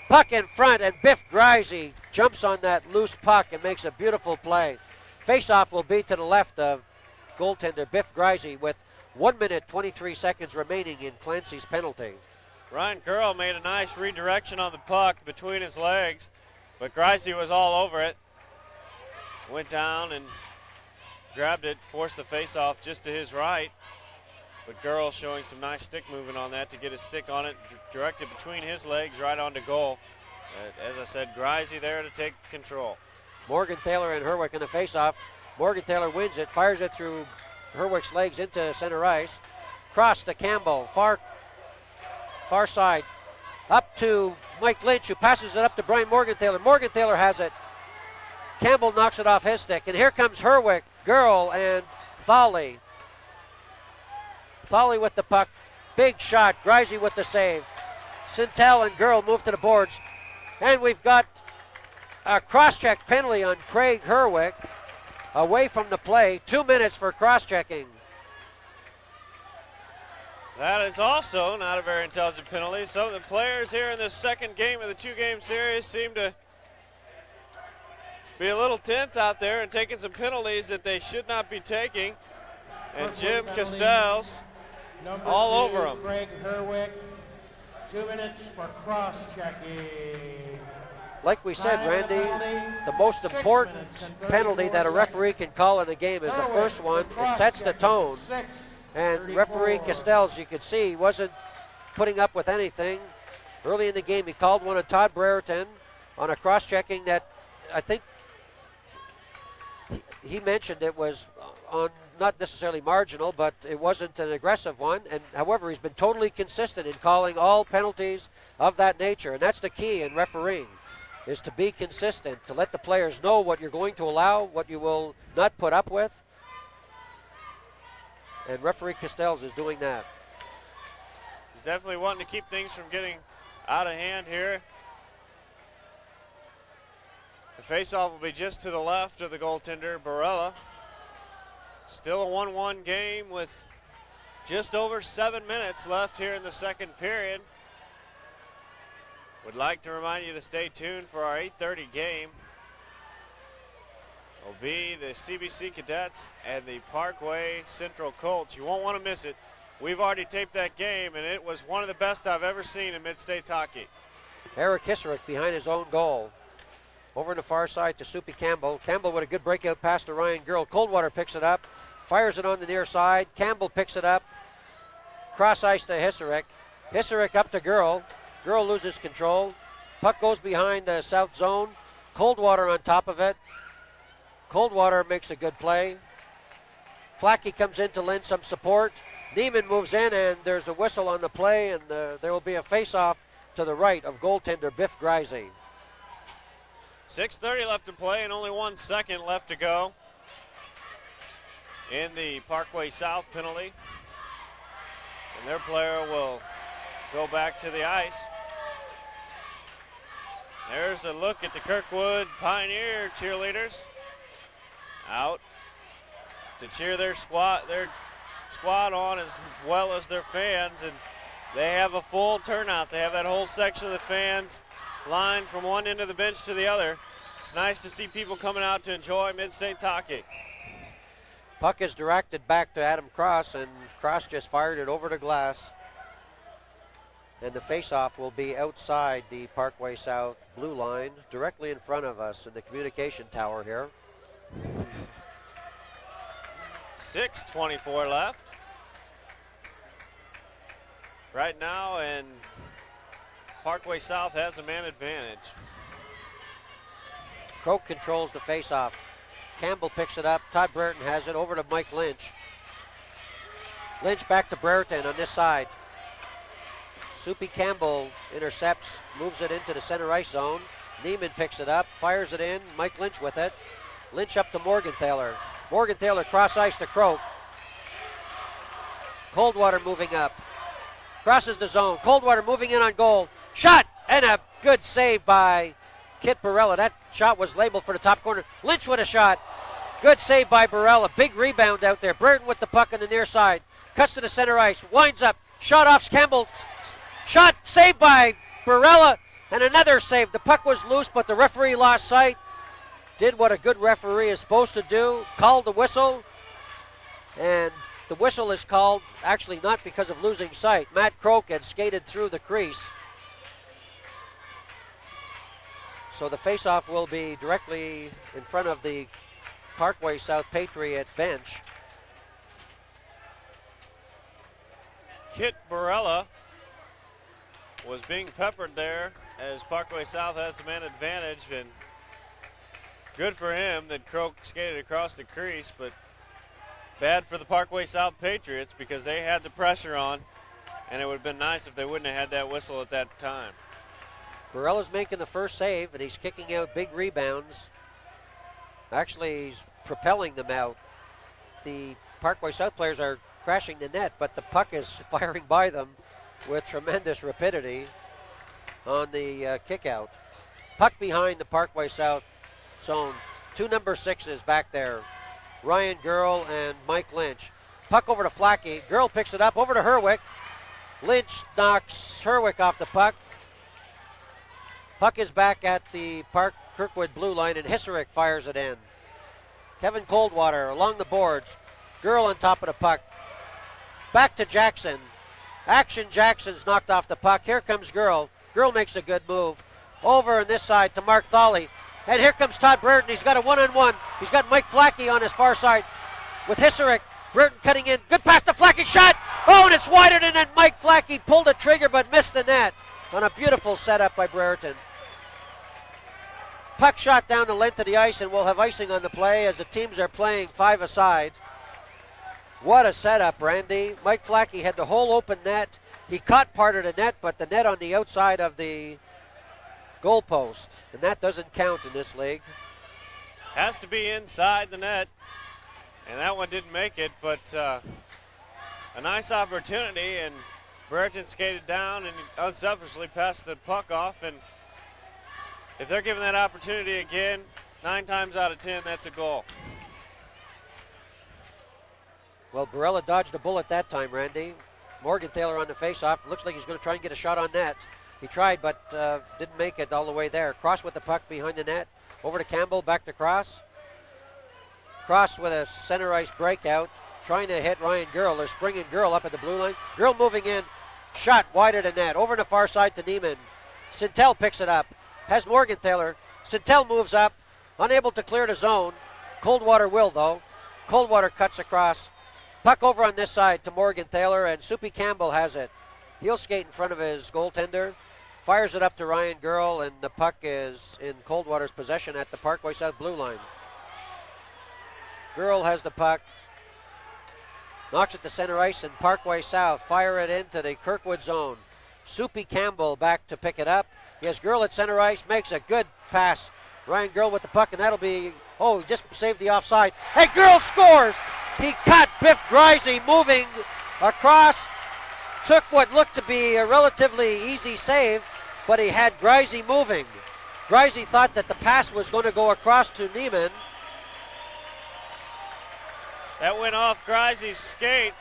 Puck in front, and Biff Grisey jumps on that loose puck and makes a beautiful play. Face-off will be to the left of goaltender Biff Grisey with 1 minute 23 seconds remaining in Clancy's penalty. Ryan Curl made a nice redirection on the puck between his legs, but Grisey was all over it. Went down and grabbed it, forced the face-off just to his right. But Gurl showing some nice stick movement on that to get his stick on it, directed between his legs right onto goal. As I said, Grisey there to take control. Morgan Taylor and Herwick in the face-off. Morgan Taylor wins it, fires it through Herwick's legs into center ice. Cross to Campbell, far side, up to Mike Lynch, who passes it up to Brian Morgan Taylor. Morgan Taylor has it. Campbell knocks it off his stick, and here comes Herwick, Gurl, and Thawley. Thawley with the puck. Big shot. Grisey with the save. Sintel and Gurl move to the boards. And we've got a cross-check penalty on Craig Herwick away from the play. 2 minutes for cross-checking. That is also not a very intelligent penalty. Some of the players here in this second game of the two-game series seem to be a little tense out there and taking some penalties that they should not be taking. And Jim Castells Number all 2, over him. Craig Herwick. 2 minutes for cross-checking. Like we said, Time Randy, penalty, the most 6 important minutes and penalty 34 that a referee seconds. can call in a game is the Herwick first one. for It sets the tone. cross-checking. 6, And 34. referee Castells, you could see, wasn't putting up with anything. Early in the game, he called one on Todd Brereton on a cross-checking that I think he mentioned it was on not necessarily marginal, but it wasn't an aggressive one. And however, he's been totally consistent in calling all penalties of that nature. And that's the key in refereeing, is to be consistent, to let the players know what you're going to allow, what you will not put up with. And referee Castells is doing that. He's definitely wanting to keep things from getting out of hand here. The faceoff will be just to the left of the goaltender, Barella. Still a 1-1 game with just over 7 minutes left here in the second period. Would like to remind you to stay tuned for our 8:30 game. It'll be the CBC Cadets and the Parkway Central Colts. You won't want to miss it. We've already taped that game, and it was one of the best I've ever seen in Mid-States hockey. Eric Hisserick behind his own goal. Over on the far side to Soupy Campbell. Campbell with a good breakout pass to Ryan Gurl. Coldwater picks it up, fires it on the near side. Campbell picks it up. Cross ice to Hisserick. Hisserick up to Gurl. Gurl loses control. Puck goes behind the south zone. Coldwater on top of it. Coldwater makes a good play. Flackey comes in to lend some support. Neiman moves in, and there's a whistle on the play, and there will be a face-off to the right of goaltender Biff Grisey. 6:30 left to play and only 1 second left to go in the Parkway South penalty. And their player will go back to the ice. There's a look at the Kirkwood Pioneer cheerleaders out to cheer their squad on as well as their fans, and they have a full turnout. They have that whole section of the fans lined from one end of the bench to the other. It's nice to see people coming out to enjoy Mid-States hockey. Puck is directed back to Adam Cross, and Cross just fired it over the glass. And the face-off will be outside the Parkway South blue line, directly in front of us in the communication tower here. 6:24 left. Right now, and Parkway South has a man advantage. Croak controls the face-off. Campbell picks it up. Todd Brereton has it over to Mike Lynch. Lynch back to Brereton on this side. Soupy Campbell intercepts, moves it into the center ice zone. Neiman picks it up, fires it in. Mike Lynch with it. Lynch up to Morgenthaler. Morgenthaler cross ice to Croak. Coldwater moving up. Crosses the zone. Coldwater moving in on goal. Shot! And a good save by Kit Barella. That shot was labeled for the top corner. Lynch with a shot. Good save by Barella. Big rebound out there. Brereton with the puck on the near side. Cuts to the center ice. Winds up. Shot off Campbell. Shot saved by Barella. And another save. The puck was loose, but the referee lost sight. Did what a good referee is supposed to do. Called the whistle. And the whistle is called actually not because of losing sight. Matt Croak had skated through the crease. So the faceoff will be directly in front of the Parkway South Patriot bench. Kit Barella was being peppered there as Parkway South has the man advantage, and good for him that Croak skated across the crease, but bad for the Parkway South Patriots because they had the pressure on, and it would have been nice if they wouldn't have had that whistle at that time. Barella's making the first save, and he's kicking out big rebounds. Actually, he's propelling them out. The Parkway South players are crashing the net, but the puck is firing by them with tremendous rapidity on the kick out. Puck behind the Parkway South zone. Two number 6s back there. Ryan Girl and Mike Lynch. Puck over to Flackey. Girl picks it up over to Herwick. Lynch knocks Herwick off the puck. Puck is back at the Kirkwood blue line, and Hisserick fires it in. Kevin Coldwater along the boards. Girl on top of the puck. Back to Jackson. Action Jackson's knocked off the puck. Here comes Girl. Girl makes a good move. Over on this side to Mark Thawley. And here comes Todd Brereton. He's got a one-on-one. He's got Mike Flackey on his far side with Hisserick. Brereton cutting in. Good pass to Flackey. Shot! Oh, and it's wider than that. Mike Flackey pulled the trigger but missed the net on a beautiful setup by Brereton. Puck shot down the length of the ice, and we'll have icing on the play as the teams are playing 5-a-side. What a setup, Randy. Mike Flackey had the whole open net. He caught part of the net, but the net on the outside of the goalpost, and that doesn't count in this league. Has to be inside the net, and that one didn't make it, but a nice opportunity, and Brereton skated down and unselfishly passed the puck off, and if they're given that opportunity again, 9 times out of 10, that's a goal. Well, Barella dodged a bullet that time, Randy. Morgenthaler on the faceoff. Looks like he's going to try and get a shot on net. He tried, but didn't make it all the way there. Cross with the puck behind the net. Over to Campbell, back to Cross. Cross with a center ice breakout. Trying to hit Ryan Girl. They're springing Girl up at the blue line. Girl moving in. Shot wider than net. Over to the far side to Neiman. Sintel picks it up. Has Morgenthaler. Sintel moves up. Unable to clear the zone. Coldwater will, though. Coldwater cuts across. Puck over on this side to Morgenthaler, and Soupy Campbell has it. He'll skate in front of his goaltender. Fires it up to Ryan Girl, and the puck is in Coldwater's possession at the Parkway South blue line. Girl has the puck. Knocks it to center ice, and Parkway South fire it into the Kirkwood zone. Soupy Campbell back to pick it up. He has Girl at center ice, makes a good pass. Ryan Girl with the puck, and that'll be, oh, just saved the offside. Hey, Girl scores! He caught Biff Grisey moving across. Took what looked to be a relatively easy save, but he had Grisey moving. Grisey thought that the pass was going to go across to Neiman. That went off Grisey's skate.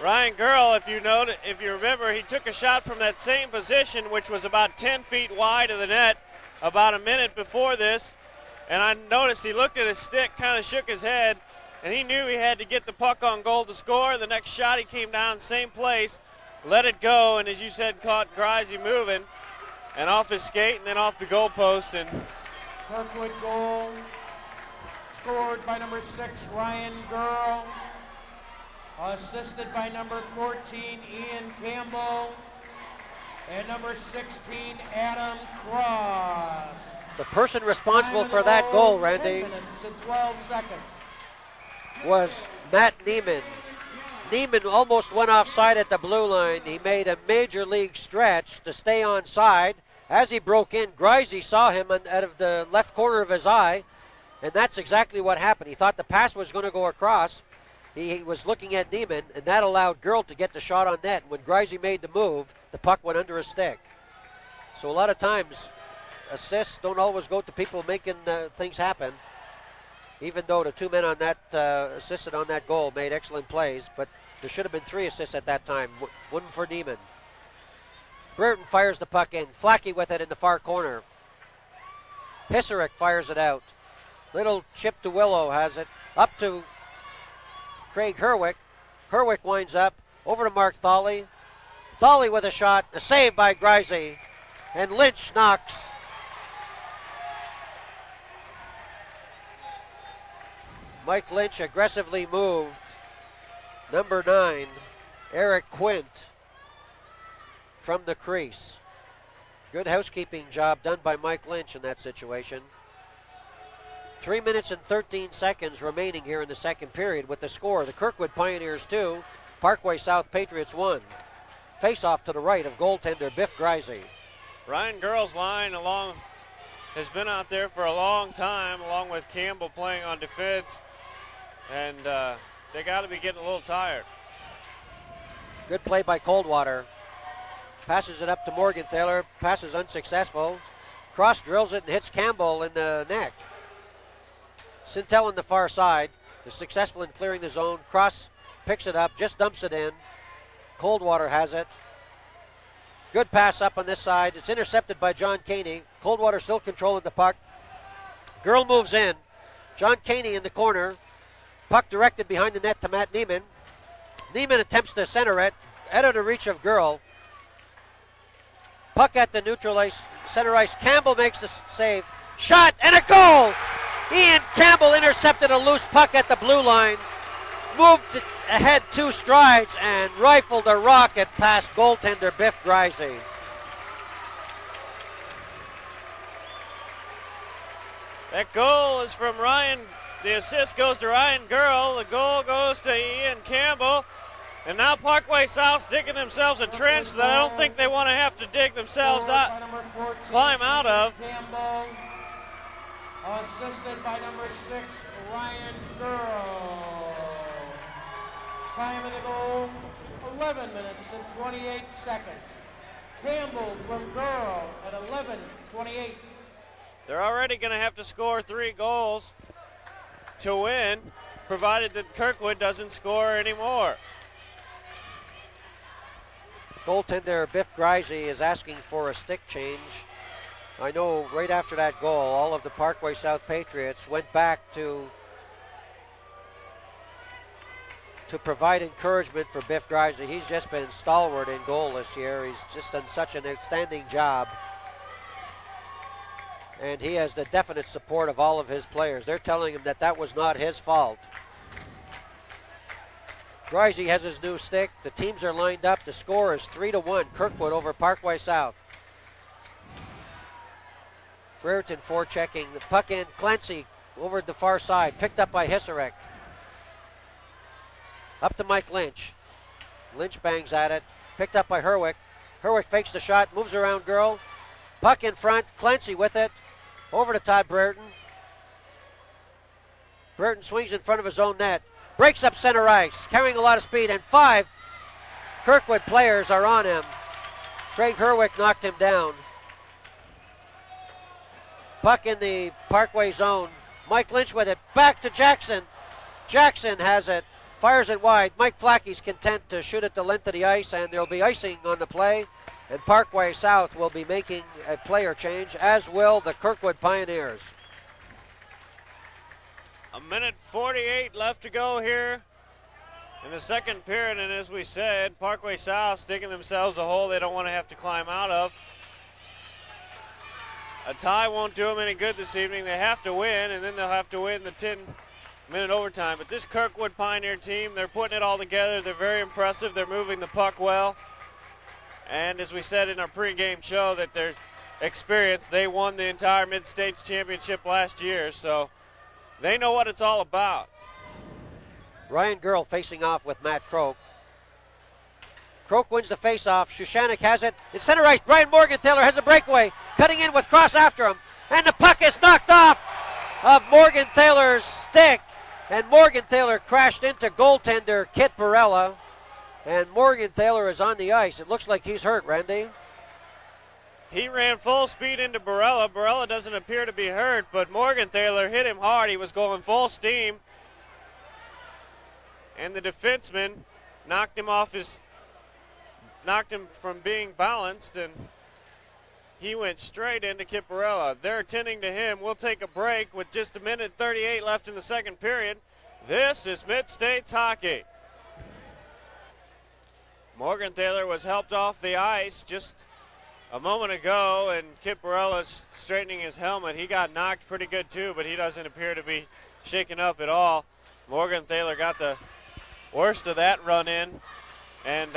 Ryan Girl, if you remember, he took a shot from that same position, which was about 10 feet wide of the net about a minute before this. And I noticed he looked at his stick, kind of shook his head, and he knew he had to get the puck on goal to score. The next shot, he came down, same place, let it go, and as you said, caught Greisey moving, and off his skate and then off the goalpost. And Kirkwood goal scored by number 6, Ryan Girl. Assisted by number 14, Ian Campbell. And number 16, Adam Cross. The person responsible for that goal, Randy, 10 minutes and 12 seconds. was Matt Neiman. Neiman almost went offside at the blue line. He made a major league stretch to stay on side. As he broke in, Greisey saw him out of the left corner of his eye, and that's exactly what happened. He thought the pass was going to go across. He was looking at Neiman, and that allowed Girl to get the shot on net. When Greisey made the move, the puck went under his stick. So a lot of times, assists don't always go to people making things happen, even though the 2 men on that assisted on that goal made excellent plays, but there should have been 3 assists at that time, one for Neiman. Brereton fires the puck in, Flackey with it in the far corner. Hisarek fires it out. Little chip to Willow has it, up to Craig Herwick. Herwick winds up, over to Mark Thawley. Thawley with a shot, a save by Greisey, and Lynch knocks. Mike Lynch aggressively moved number 9, Eric Quint, from the crease. Good housekeeping job done by Mike Lynch in that situation. 3 minutes and 13 seconds remaining here in the second period with the score. The Kirkwood Pioneers 2, Parkway South Patriots 1. Face-off to the right of goaltender Biff Greisey. Ryan Girl's line has been out there for a long time, along with Campbell playing on defense, and they got to be getting a little tired. Good play by Coldwater. Passes it up to Morgenthaler. Pass is unsuccessful. Cross drills it and hits Campbell in the neck. Sintel on the far side is successful in clearing the zone. Cross picks it up, just dumps it in. Coldwater has it. Good pass up on this side. It's intercepted by John Caney. Coldwater still controlling the puck. Girl moves in. John Caney in the corner. Puck directed behind the net to Matt Neiman. Neiman attempts to center it, out of the reach of Girl. Puck at the neutral ice, center ice. Campbell makes the save. Shot and a goal! Ian Campbell intercepted a loose puck at the blue line, moved ahead 2 strides, and rifled a rocket past goaltender Biff Greisey. That goal is from Ryan. The assist goes to Ryan Girl. The goal goes to Ian Campbell. And now Parkway South digging themselves a trench that I don't think they want to have to dig themselves out, climb out of. Campbell, assisted by number 6, Ryan Girl. Time of the goal, 11 minutes and 28 seconds. Campbell from Girl at 11:28. They're already going to have to score 3 goals to win, provided that Kirkwood doesn't score anymore. Goaltender Biff Greisey is asking for a stick change. I know right after that goal, all of the Parkway South Patriots went back to provide encouragement for Biff Greisey. He's just been stalwart in goal this year. He's just done such an outstanding job. And he has the definite support of all of his players. They're telling him that that was not his fault. Greisey has his new stick. The teams are lined up. The score is 3-1. Kirkwood over Parkway South. Brereton forechecking. The puck in. Clancy over the far side. Picked up by Hisarek. Up to Mike Lynch. Lynch bangs at it. Picked up by Herwick. Herwick fakes the shot. Moves around Girl. Puck in front. Clancy with it. Over to Todd Brereton. Brereton swings in front of his own net. Breaks up center ice. Carrying a lot of speed. And 5 Kirkwood players are on him. Craig Herwick knocked him down. Puck in the Parkway zone. Mike Lynch with it. Back to Jackson. Jackson has it. Fires it wide. Mike Flackey's content to shoot it the length of the ice, and there'll be icing on the play. And Parkway South will be making a player change, as will the Kirkwood Pioneers. 1:48 left to go here In the second period, and as we said, Parkway South digging themselves a hole they don't want to have to climb out of. A tie won't do them any good this evening. They have to win, and then they'll have to win the 10-minute overtime. But this Kirkwood Pioneer team, they're putting it all together. They're very impressive. They're moving the puck well. And as we said in our pregame show, that there's experience. They won the entire Mid-States Championship last year, so they know what it's all about. Ryan Girl facing off with Matt Croak. Croak wins the face-off. Shushanik has it. In center ice, Brian Morgenthaler has a breakaway. Cutting in with Cross after him. And the puck is knocked off of Morgenthaler's stick. And Morgenthaler crashed into goaltender Kit Barella. And Morgenthaler is on the ice. It looks like he's hurt, Randy. He ran full speed into Barella. Barella doesn't appear to be hurt, but Morgenthaler hit him hard. He was going full steam. And the defenseman knocked him from being balanced, and he went straight into Kit Barella. They're attending to him. We'll take a break with just a minute 38 left in the second period. This is Mid-States hockey. Morgenthaler was helped off the ice just a moment ago, and Kit Barella's straightening his helmet. He got knocked pretty good too, but he doesn't appear to be shaken up at all. Morgenthaler got the worst of that run in, and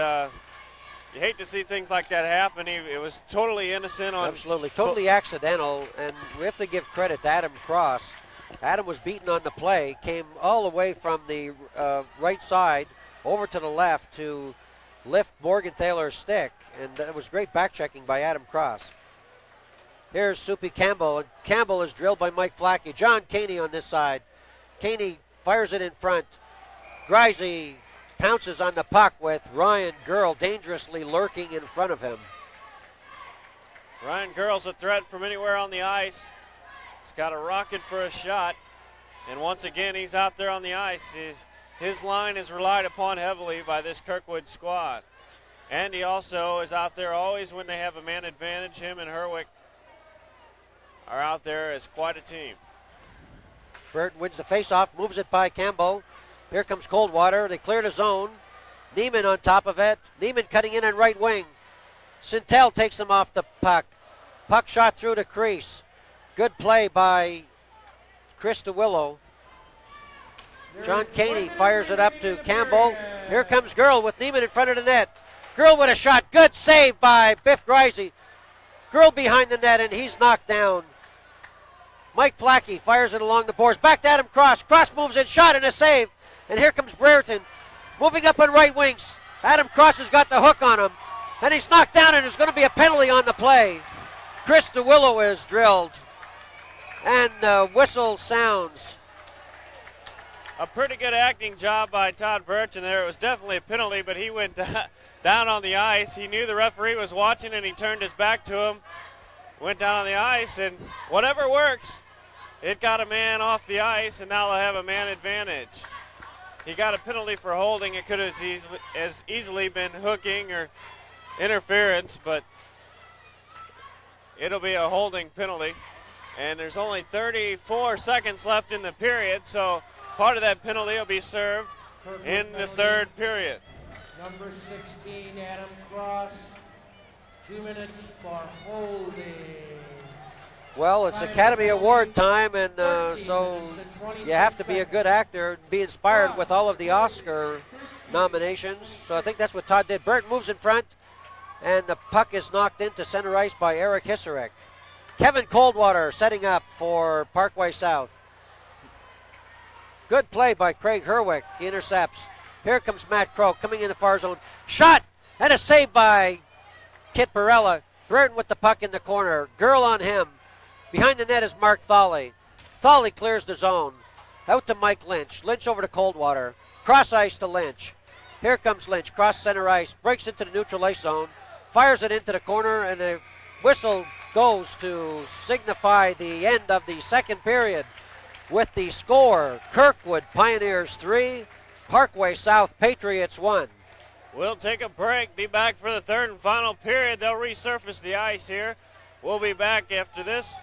you hate to see things like that happen. It was totally innocent. Absolutely, totally accidental, and we have to give credit to Adam Cross. Adam was beaten on the play, came all the way from the right side over to the left to lift Morgenthaler's stick, and it was great back-checking by Adam Cross. Here's Soupy Campbell, and Campbell is drilled by Mike Flackey. John Caney on this side. Caney fires it in front. Grisey pounces on the puck with Ryan Girl dangerously lurking in front of him. Ryan Girl's a threat from anywhere on the ice. He's got a rocket for a shot, and once again he's out there on the ice. His line is relied upon heavily by this Kirkwood squad. And he also is out there always when they have a man advantage. Him and Herwick are out there as quite a team. Burton wins the faceoff, moves it by Campbell. Here comes Coldwater. They cleared a zone. Neiman on top of it. Neiman cutting in on right wing. Sintel takes him off the puck. Puck shot through the crease. Good play by Chris DeWillow. John Caney fires it up to Campbell. Here comes Girl with Neiman in front of the net. Girl with a shot. Good save by Biff Grisey. Girl behind the net, and he's knocked down. Mike Flackey fires it along the boards. Back to Adam Cross. Cross moves in, shot and a save. And here comes Brereton moving up on right wings. Adam Cross has got the hook on him. And he's knocked down, and there's going to be a penalty on the play. Chris DeWillow is drilled. And the whistle sounds. A pretty good acting job by Todd Brereton there. It was definitely a penalty, but he went down on the ice. He knew the referee was watching, and he turned his back to him. Went down on the ice, and whatever works. It got a man off the ice, and now they'll have a man advantage. He got a penalty for holding. It could have as easily been hooking or interference, but it'll be a holding penalty. And there's only 34 seconds left in the period, so part of that penalty will be served in the third period. Number 16, Adam Cross, 2 minutes for holding. Well, it's Academy Award time, and so you have to be a good actor and be inspired with all of the Oscar nominations. So I think that's what Todd did. Burton moves in front, and the puck is knocked into center ice by Eric Hisarek. Kevin Coldwater setting up for Parkway South. Good play by Craig Herwick. He intercepts. Here comes Matt Croak coming in the far zone. Shot and a save by Kit Barella. Burton with the puck in the corner. Girl on him. Behind the net is Mark Thawley. Thawley clears the zone. Out to Mike Lynch. Lynch over to Coldwater. Cross ice to Lynch. Here comes Lynch. Cross center ice. Breaks into the neutral ice zone. Fires it into the corner, and the whistle goes to signify the end of the second period with the score: Kirkwood Pioneers 3, Parkway South Patriots 1. We'll take a break, be back for the third and final period. They'll resurface the ice here. We'll be back after this,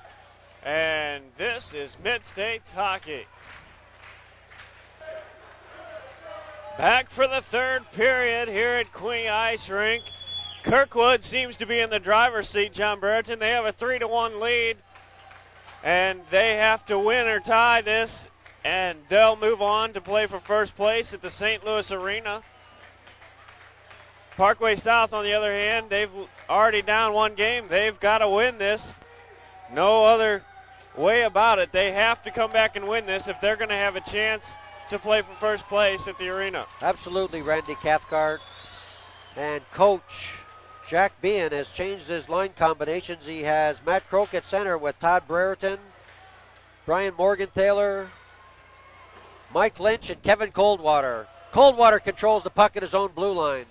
and this is Mid-States Hockey. Back for the third period here at Queen Ice Rink. Kirkwood seems to be in the driver's seat, John Brereton. They have a 3-1 lead, and they have to win or tie this, and they'll move on to play for first place at the St. Louis Arena. Parkway South, on the other hand, they've already down one game. They've got to win this. No other way about it. They have to come back and win this if they're going to have a chance to play for first place at the arena. Absolutely, Randy Cathcart. And Coach Jack Behan has changed his line combinations. He has Matt Croak at center with Todd Brereton, Brian Morgenthaler, Mike Lynch, and Kevin Coldwater. Coldwater controls the puck at his own blue line.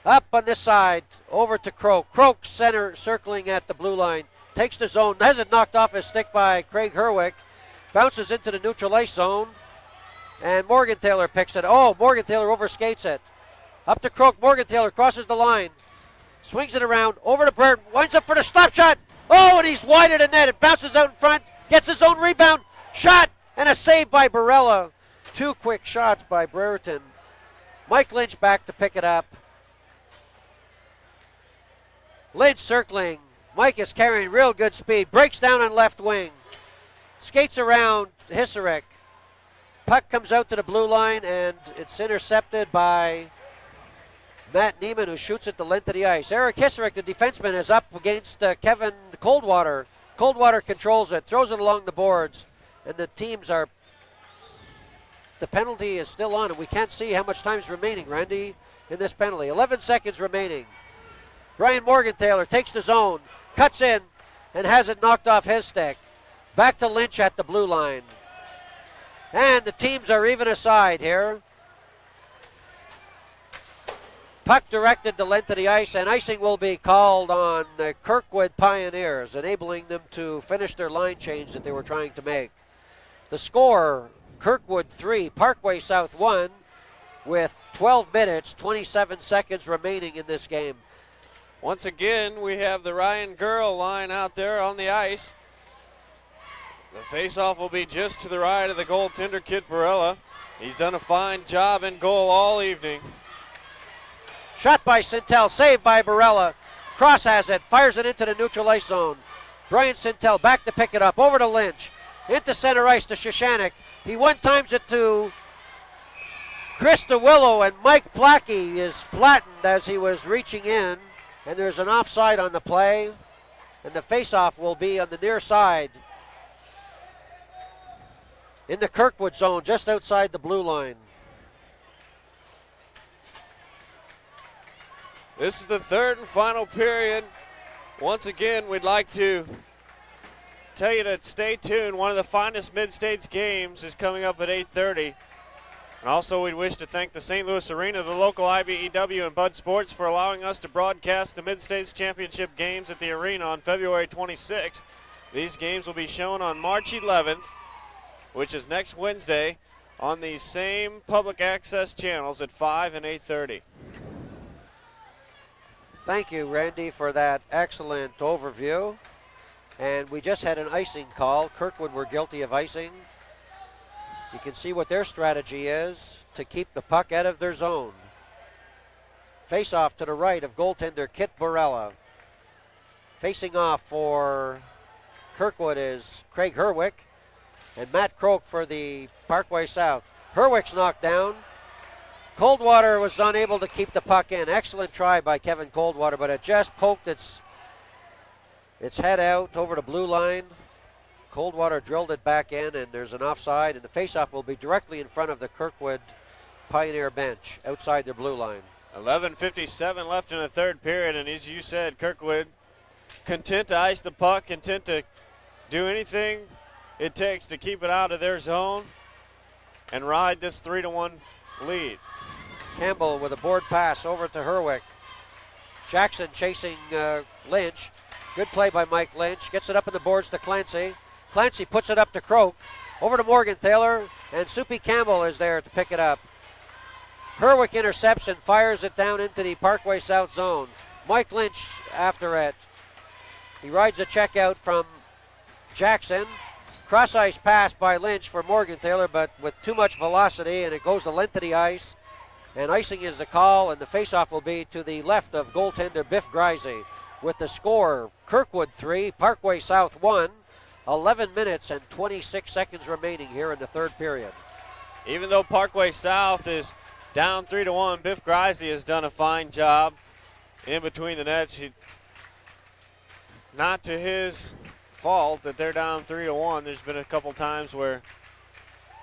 Up on this side, over to Croak. Croak center circling at the blue line. Takes the zone, has it knocked off his stick by Craig Herwick. Bounces into the neutral ice zone. And Morgenthaler picks it. Oh, Morgenthaler overskates it. Up to Croak. Morgenthaler crosses the line. Swings it around. Over to Brereton. Winds up for the stop shot. Oh, and he's wide of the net. It bounces out in front. Gets his own rebound. Shot. And a save by Barella. Two quick shots by Brereton. Mike Lynch back to pick it up. Lynch circling. Mike is carrying real good speed. Breaks down on left wing. Skates around Hisarek. Puck comes out to the blue line, and it's intercepted by Matt Neiman, who shoots it the length of the ice. Eric Hisarek, the defenseman, is up against Kevin Coldwater. Coldwater controls it, throws it along the boards, and the penalty is still on, and we can't see how much time is remaining, Randy, in this penalty. 11 seconds remaining. Brian Morgenthaler takes the zone, cuts in, and has it knocked off his stick. Back to Lynch at the blue line. And the teams are even aside here. Puck directed the length of the ice, and icing will be called on the Kirkwood Pioneers, enabling them to finish their line change that they were trying to make. The score, Kirkwood 3, Parkway South 1, with 12 minutes, 27 seconds remaining in this game. Once again, we have the Ryan Girl line out there on the ice. The faceoff will be just to the right of the goaltender, Kit Barella. He's done a fine job in goal all evening. Shot by Sintel, saved by Barella. Cross has it, fires it into the neutral ice zone. Brian Sintel back to pick it up, over to Lynch. Into center ice to Shashanik. He one-times it to Chris DeWillow, and Mike Flackey is flattened as he was reaching in. And there's an offside on the play. And the faceoff will be on the near side, in the Kirkwood zone, just outside the blue line. This is the third and final period. Once again, we'd like to tell you to stay tuned. One of the finest Mid-States games is coming up at 8:30. And also, we'd wish to thank the St. Louis Arena, the local IBEW, and Bud Sports for allowing us to broadcast the Mid-States Championship games at the arena on February 26th. These games will be shown on March 11th, which is next Wednesday, on these same public access channels at 5 and 8:30. Thank you, Randy, for that excellent overview. And we just had an icing call. Kirkwood were guilty of icing. You can see what their strategy is to keep the puck out of their zone. Face off to the right of goaltender Kit Barella. Facing off for Kirkwood is Craig Herwick. And Matt Croak for the Parkway South. Herwick's knocked down. Coldwater was unable to keep the puck in. Excellent try by Kevin Coldwater, but it just poked its head out over the blue line. Coldwater drilled it back in, and there's an offside, and the faceoff will be directly in front of the Kirkwood Pioneer bench, outside their blue line. 11:57 left in the third period, and as you said, Kirkwood content to ice the puck, content to do anything it takes to keep it out of their zone and ride this 3-1 lead. Campbell with a board pass over to Herwick. Jackson chasing Lynch. Good play by Mike Lynch. Gets it up in the boards to Clancy. Clancy puts it up to Croak. Over to Morgenthaler, and Soupy Campbell is there to pick it up. Herwick intercepts and fires it down into the Parkway South zone. Mike Lynch after it. He rides a check out from Jackson. Cross-ice pass by Lynch for Morgenthaler, but with too much velocity, and it goes the length of the ice. And icing is the call, and the faceoff will be to the left of goaltender Biff Grisey. With the score, Kirkwood 3, Parkway South 1. 11 minutes and 26 seconds remaining here in the third period. Even though Parkway South is down 3-1, Biff Grisey has done a fine job in between the nets. Not to his fault that they're down 3-1. There's been a couple times where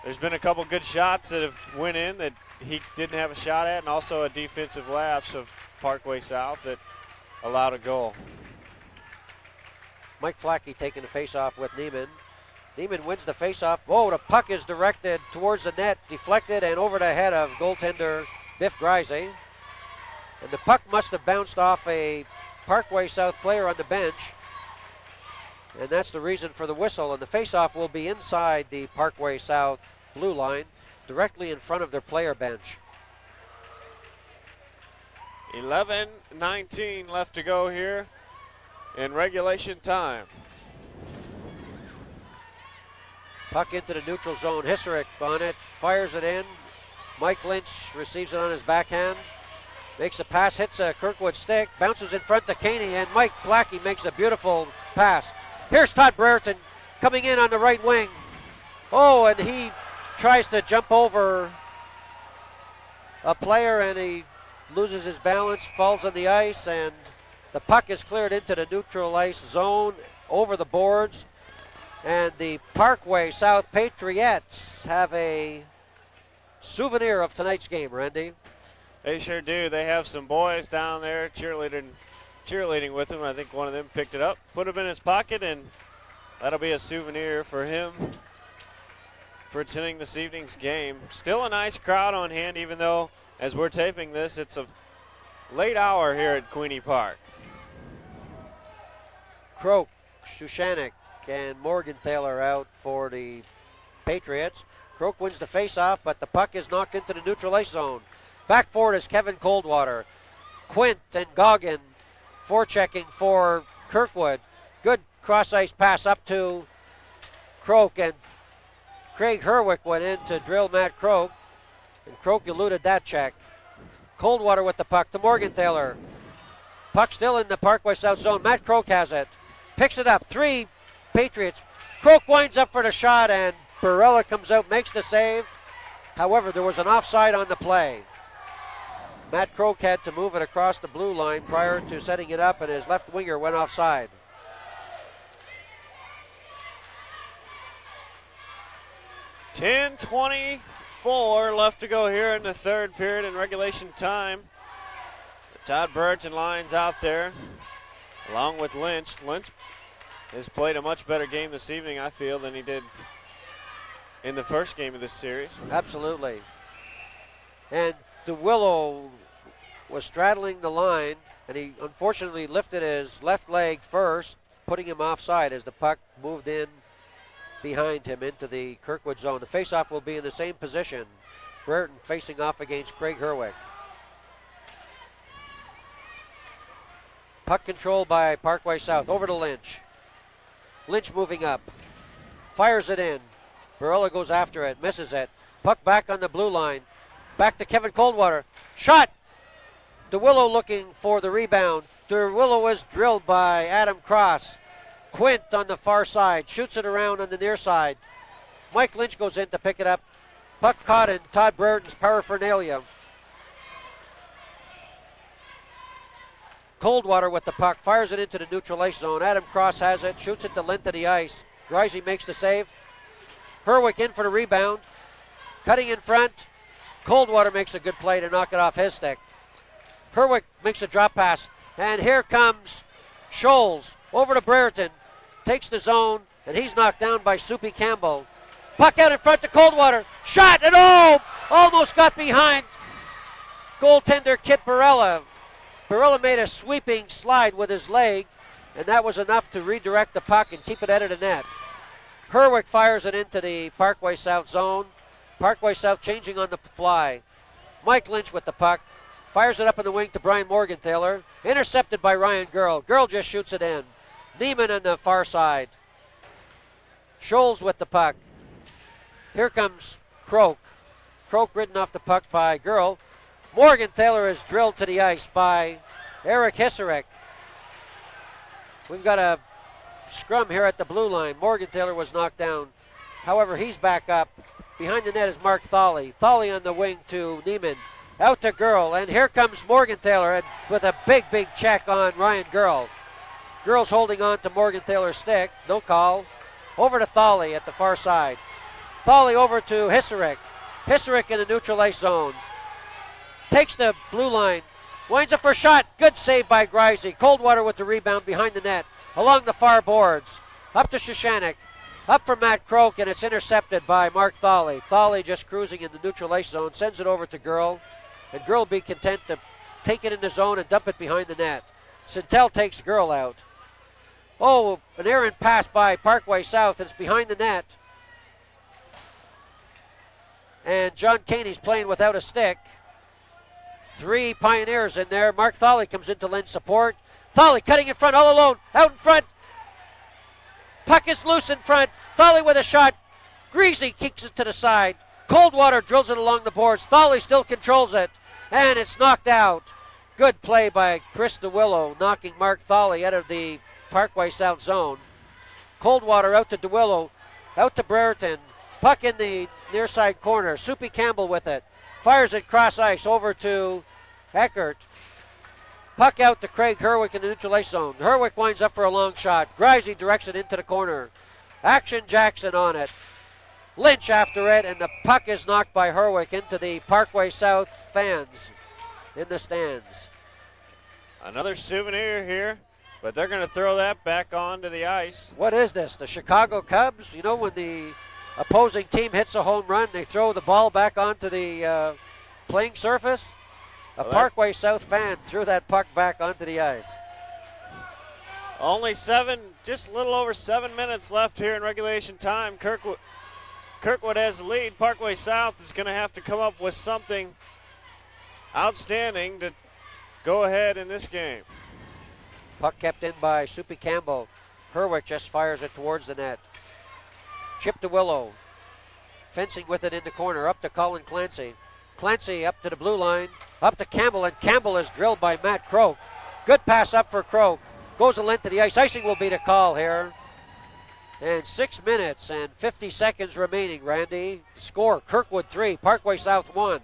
there's been a couple good shots that have went in that he didn't have a shot at, and also a defensive lapse of Parkway South that allowed a goal. Mike Flackey taking the faceoff with Neiman. Neiman wins the faceoff. Oh, the puck is directed towards the net, deflected, and over the head of goaltender Biff Grisey. And the puck must have bounced off a Parkway South player on the bench. And that's the reason for the whistle. And the faceoff will be inside the Parkway South blue line, directly in front of their player bench. 11:19 left to go here in regulation time. Puck into the neutral zone. Hisserick on it, fires it in. Mike Lynch receives it on his backhand. Makes a pass, hits a Kirkwood stick, bounces in front to Caney, and Mike Flackey makes a beautiful pass. Here's Todd Brereton coming in on the right wing. Oh, and he tries to jump over a player, and he loses his balance, falls on the ice, and the puck is cleared into the neutral ice zone over the boards. And the Parkway South Patriots have a souvenir of tonight's game, Randy. They sure do. They have some boys down there cheerleading with him. I think one of them picked it up, put him in his pocket, and that'll be a souvenir for him for attending this evening's game. Still a nice crowd on hand, even though, as we're taping this, it's a late hour here at Queenie Park. Croak, Shushanek, and Morgenthaler out for the Patriots. Croak wins the faceoff, but the puck is knocked into the neutral ice zone. Back forward is Kevin Coldwater. Quint and Goggin forechecking for Kirkwood. Good cross-ice pass up to Croak, and Craig Herwick went in to drill Matt Croak, and Croak eluded that check. Coldwater with the puck to Morgenthaler. Puck still in the Parkway South zone. Matt Croak has it. Picks it up. 3 Patriots. Croak winds up for the shot, and Barella comes out, makes the save. However, there was an offside on the play. Matt Croak had to move it across the blue line prior to setting it up, and his left winger went offside. $10:24 left to go here in the third period in regulation time. Todd Brereton lines out there along with Lynch. Lynch has played a much better game this evening, I feel, than he did in the first game of this series. Absolutely. And DeWillow was straddling the line, and he unfortunately lifted his left leg first, putting him offside as the puck moved in behind him into the Kirkwood zone. The faceoff will be in the same position. Brereton facing off against Craig Herwick. Puck controlled by Parkway South. Over to Lynch. Lynch moving up. Fires it in. Barella goes after it. Misses it. Puck back on the blue line. Back to Kevin Coldwater. Shot! DeWillow looking for the rebound. DeWillow is drilled by Adam Cross. Quint on the far side. Shoots it around on the near side. Mike Lynch goes in to pick it up. Puck caught in Todd Brereton's paraphernalia. Coldwater with the puck. Fires it into the neutral ice zone. Adam Cross has it. Shoots it the length of the ice. Grisey makes the save. Herwick in for the rebound. Cutting in front. Coldwater makes a good play to knock it off his stick. Herwick makes a drop pass. And here comes Scholes over to Brereton. Takes the zone, and he's knocked down by Soupy Campbell. Puck out in front to Coldwater. Shot, and almost got behind goaltender Kit Barella. Barella made a sweeping slide with his leg, and that was enough to redirect the puck and keep it out of the net. Herwick fires it into the Parkway South zone. Parkway South changing on the fly. Mike Lynch with the puck. Fires it up in the wing to Brian Morgenthaler. Intercepted by Ryan Girl. Girl just shoots it in. Neiman on the far side. Scholes with the puck. Here comes Croak. Croak ridden off the puck by Girl. Morgenthaler is drilled to the ice by Eric Hisarick. We've got a scrum here at the blue line. Morgenthaler was knocked down. However, he's back up. Behind the net is Mark Thali. Thali on the wing to Neiman. Out to Girl, and here comes Morgenthaler with a big, big check on Ryan Girl. Girl's holding on to Morgenthaler's stick. No call. Over to Thali at the far side. Thali over to Hisarick. Hisarick in the neutral ice zone. Takes the blue line. Winds up for a shot. Good save by Grisey. Coldwater with the rebound behind the net. Along the far boards. Up to Shoshanek. Up for Matt Croak, and it's intercepted by Mark Thali. Thali just cruising in the neutral ice zone. Sends it over to Girl. And Girl be content to take it in the zone and dump it behind the net. Sintel takes Girl out. Oh, an errant pass by Parkway South, and it's behind the net. And John Caney's playing without a stick. 3 Pioneers in there. Mark Thali comes in to lend support. Thali cutting in front, all alone, out in front. Puck is loose in front. Thali with a shot. Greasy kicks it to the side. Coldwater drills it along the boards. Thali still controls it, and it's knocked out. Good play by Chris DeWillow, knocking Mark Thali out of the Parkway South zone. Coldwater out to DeWillow, out to Brereton. Puck in the near side corner. Soupy Campbell with it. Fires it cross ice over to Eckert. Puck out to Craig Herwick in the neutral ice zone. Herwick winds up for a long shot. Grisey directs it into the corner. Action Jackson on it. Lynch after it, and the puck is knocked by Herwick into the Parkway South fans in the stands. Another souvenir here, but they're going to throw that back onto the ice. What is this, the Chicago Cubs? You know, when the opposing team hits a home run, they throw the ball back onto the playing surface? A Parkway South fan threw that puck back onto the ice. Only just a little over 7 minutes left here in regulation time. Kirkwood has the lead. Parkway South is going to have to come up with something outstanding to go ahead in this game. Puck kept in by Soupy Campbell. Herwick just fires it towards the net. Chip to Willow. Fencing with it in the corner. Up to Colin Clancy. Clancy up to the blue line. Up to Campbell, and Campbell is drilled by Matt Croak. Good pass up for Croak. Goes a length to the ice. Icing will be the call here. And 6 minutes and 50 seconds remaining, Randy. Score, Kirkwood 3, Parkway South 1.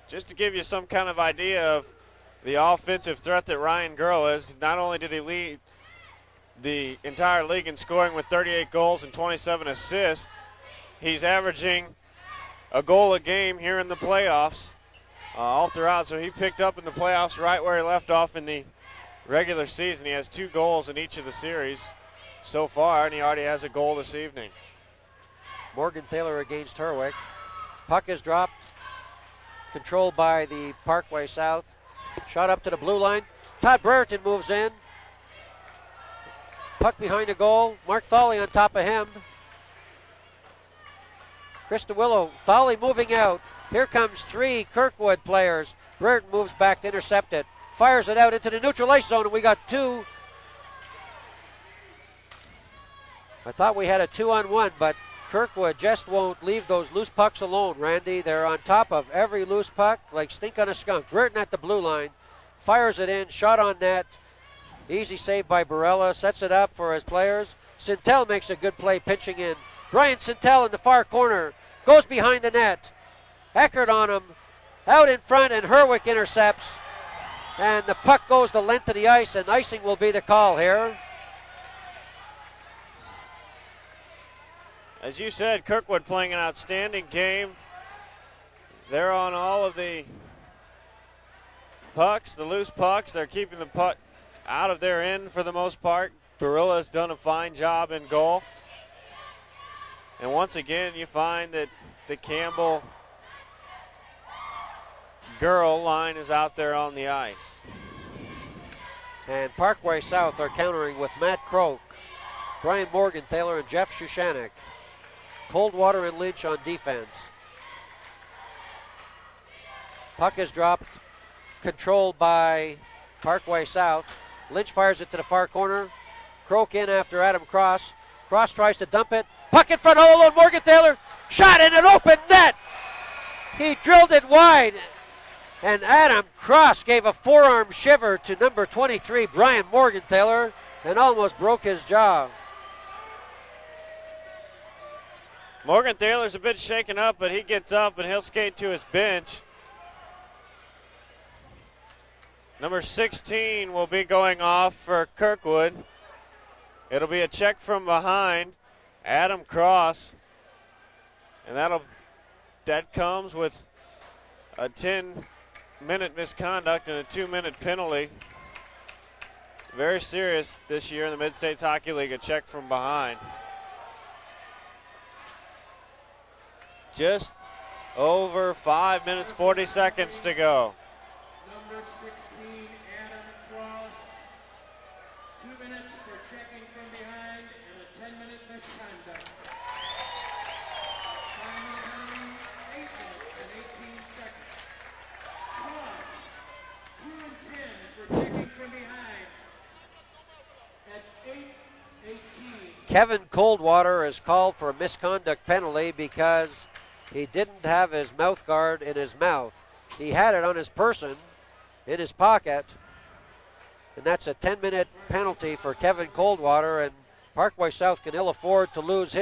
Just to give you some kind of idea of the offensive threat that Ryan Girl is, not only did he lead the entire league in scoring with 38 goals and 27 assists, he's averaging a goal a game here in the playoffs all throughout. So he picked up in the playoffs right where he left off in the regular season. He has 2 goals in each of the series so far, and he already has a goal this evening. Morgenthaler against Herwick. Puck is dropped. Controlled by the Parkway South. Shot up to the blue line. Todd Brereton moves in. Puck behind the goal. Mark Thali on top of him. Chris DeWillow. Thali moving out. Here comes 3 Kirkwood players. Brereton moves back to intercept it. Fires it out into the neutral ice zone, and we got 2. I thought we had a 2-on-1, but Kirkwood just won't leave those loose pucks alone, Randy. They're on top of every loose puck like stink on a skunk. Brereton at the blue line. Fires it in. Shot on net. Easy save by Barella. Sets it up for his players. Sintel makes a good play pinching in. Brian Sintel in the far corner. Goes behind the net. Eckert on him. Out in front, and Herwick intercepts. And the puck goes the length of the ice, and icing will be the call here. As you said, Kirkwood playing an outstanding game. They're on all of the pucks, the loose pucks. They're keeping the puck out of their end for the most part. Barilla has done a fine job in goal. And once again, you find that the Campbell Girl line is out there on the ice. And Parkway South are countering with Matt Croak, Brian Morgenthaler, and Jeff Shushanek. Coldwater and Lynch on defense. Puck is dropped, controlled by Parkway South. Lynch fires it to the far corner. Croak in after Adam Cross. Cross tries to dump it. Puck in front, all alone, Morgenthaler. Shot in an open net. He drilled it wide. And Adam Cross gave a forearm shiver to number 23, Brian Morgenthaler, and almost broke his jaw. Morgenthaler's a bit shaken up, but he gets up and he'll skate to his bench. Number 16 will be going off for Kirkwood. It'll be a check from behind, Adam Cross. And that comes with a 10-minute misconduct and a 2-minute penalty. Very serious this year in the Mid-States Hockey League, a check from behind. Just over 5 minutes, 40 seconds to go. Number 16, Adam Cross. 2 minutes for checking from behind and a 10-minute misconduct. Final penalty, 8 minutes and 18 seconds. Cross, 2 and 10 for checking from behind at 8:18. Kevin Coldwater is called for a misconduct penalty because he didn't have his mouth guard in his mouth. He had it on his person, in his pocket, and that's a 10-minute penalty for Kevin Coldwater, and Parkway South can ill afford to lose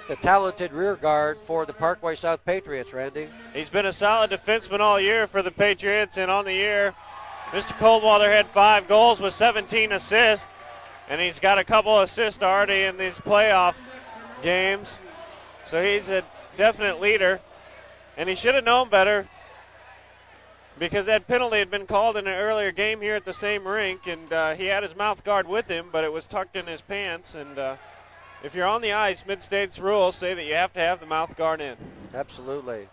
the talented rear guard for the Parkway South Patriots, Randy. He's been a solid defenseman all year for the Patriots, and on the year, Mr. Coldwater had 5 goals with 17 assists, and he's got a couple assists already in these playoff games. So he's a definite leader, and he should have known better because that penalty had been called in an earlier game here at the same rink, and he had his mouth guard with him, but it was tucked in his pants. And if you're on the ice, Mid-States rules say that you have to have the mouth guard in. Absolutely.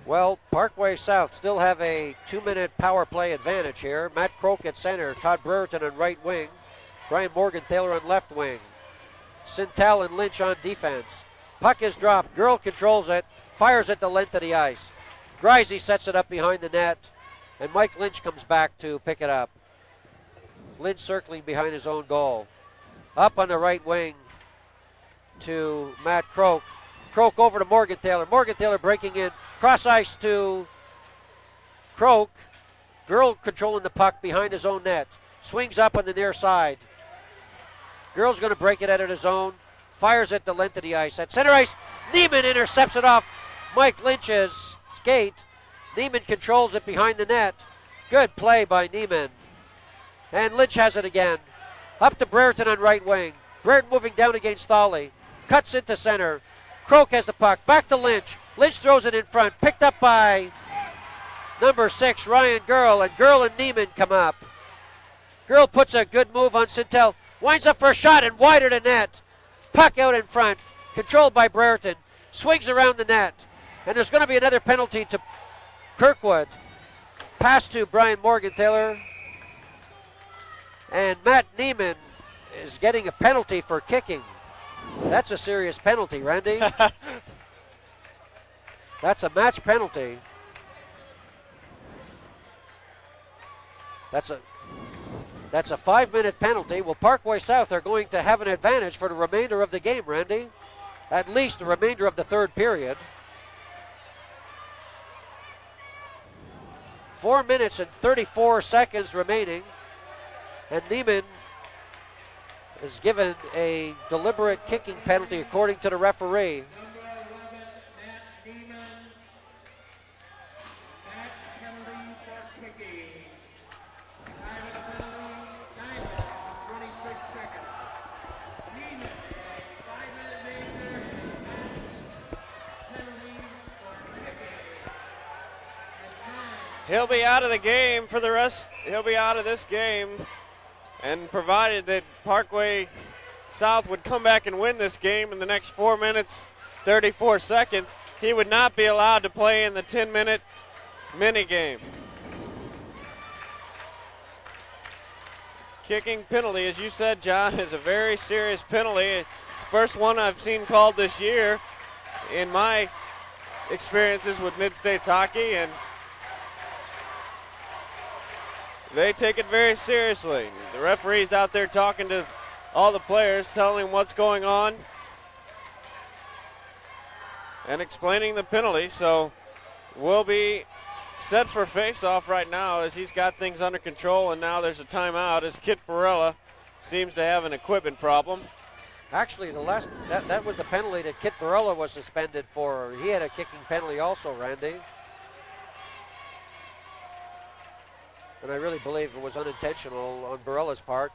Well, Parkway South still have a 2-minute power play advantage here. Matt Croak at center, Todd Brereton on right wing, Brian Morgenthaler on left wing, Sintel and Lynch on defense. Puck is dropped. Girl controls it, fires it the length of the ice. Grisey sets it up behind the net, and Mike Lynch comes back to pick it up. Lynch circling behind his own goal. Up on the right wing to Matt Croak. Croak over to Morgenthaler. Morgenthaler breaking in. Cross ice to Croak. Girl controlling the puck behind his own net. Swings up on the near side. Girl's going to break it out of the zone. Fires it the length of the ice. At center ice, Neiman intercepts it off Mike Lynch's skate. Neiman controls it behind the net. Good play by Neiman. And Lynch has it again. Up to Brereton on right wing. Brereton moving down against Thawley. Cuts into center. Croak has the puck. Back to Lynch. Lynch throws it in front. Picked up by number 6, Ryan Girl. And Girl and Neiman come up. Girl puts a good move on Sintel. Winds up for a shot and wider to net. Puck out in front, controlled by Brereton. Swings around the net. And there's going to be another penalty to Kirkwood. Pass to Brian Morgenthaler. And Matt Neiman is getting a penalty for kicking. That's a serious penalty, Randy. That's a match penalty. That's a 5-minute penalty. Well, Parkway South are going to have an advantage for the remainder of the game, Randy. At least the remainder of the third period. 4 minutes and 34 seconds remaining. And Neiman is given a deliberate kicking penalty according to the referee. He'll be out of the game for the rest. He'll be out of this game. And provided that Parkway South would come back and win this game in the next 4 minutes, 34 seconds, he would not be allowed to play in the 10-minute mini game. Kicking penalty, as you said, John, is a very serious penalty. It's the first one I've seen called this year in my experiences with Mid-States hockey, and they take it very seriously. The referee's out there talking to all the players, telling them what's going on and explaining the penalty. So we'll be set for face-off right now as he's got things under control, and now there's a timeout as Kit Barella seems to have an equipment problem. Actually, that was the penalty that Kit Barella was suspended for. He had a kicking penalty also, Randy. And I really believe it was unintentional on Barella's part.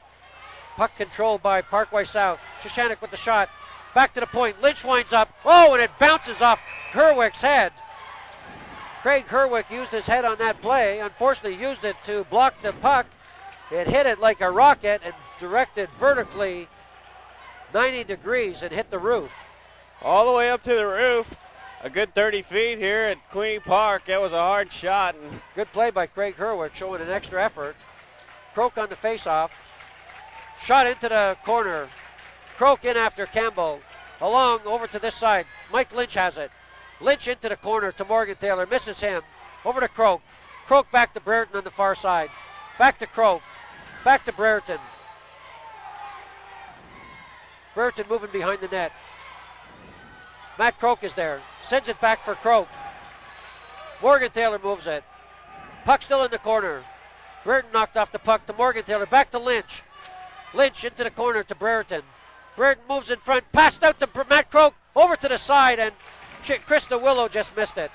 Puck controlled by Parkway South. Shoshanek with the shot. Back to the point. Lynch winds up. Oh, and it bounces off Herwick's head. Craig Herwick used his head on that play. Unfortunately, used it to block the puck. It hit it like a rocket and directed vertically 90 degrees and hit the roof. All the way up to the roof. A good 30 feet here at Queenie Park. That was a hard shot. And good play by Craig Herwick, showing an extra effort. Croak on the faceoff. Shot into the corner. Croak in after Campbell. Along over to this side. Mike Lynch has it. Lynch into the corner to Morgan Taylor. Misses him. Over to Croak. Croak back to Brereton on the far side. Back to Croak. Back to Brereton. Brereton moving behind the net. Matt Croak is there. Sends it back for Croak. Morgan Taylor moves it. Puck still in the corner. Brereton knocked off the puck to Morgan Taylor. Back to Lynch. Lynch into the corner to Brereton. Brereton moves in front. Passed out to Matt Croak. Over to the side, and Krista Willow just missed it.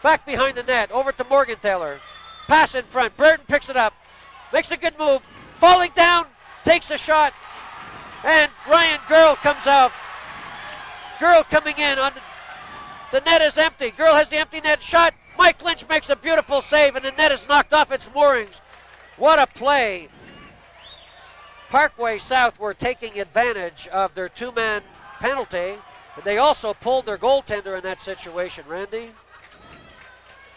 Back behind the net. Over to Morgan Taylor. Pass in front. Brereton picks it up. Makes a good move. Falling down. Takes a shot. And Ryan Girl comes out. Girl coming in. The net is empty. Girl has the empty net shot. Mike Lynch makes a beautiful save, and the net is knocked off its moorings. What a play. Parkway South were taking advantage of their two-man penalty, and they also pulled their goaltender in that situation, Randy.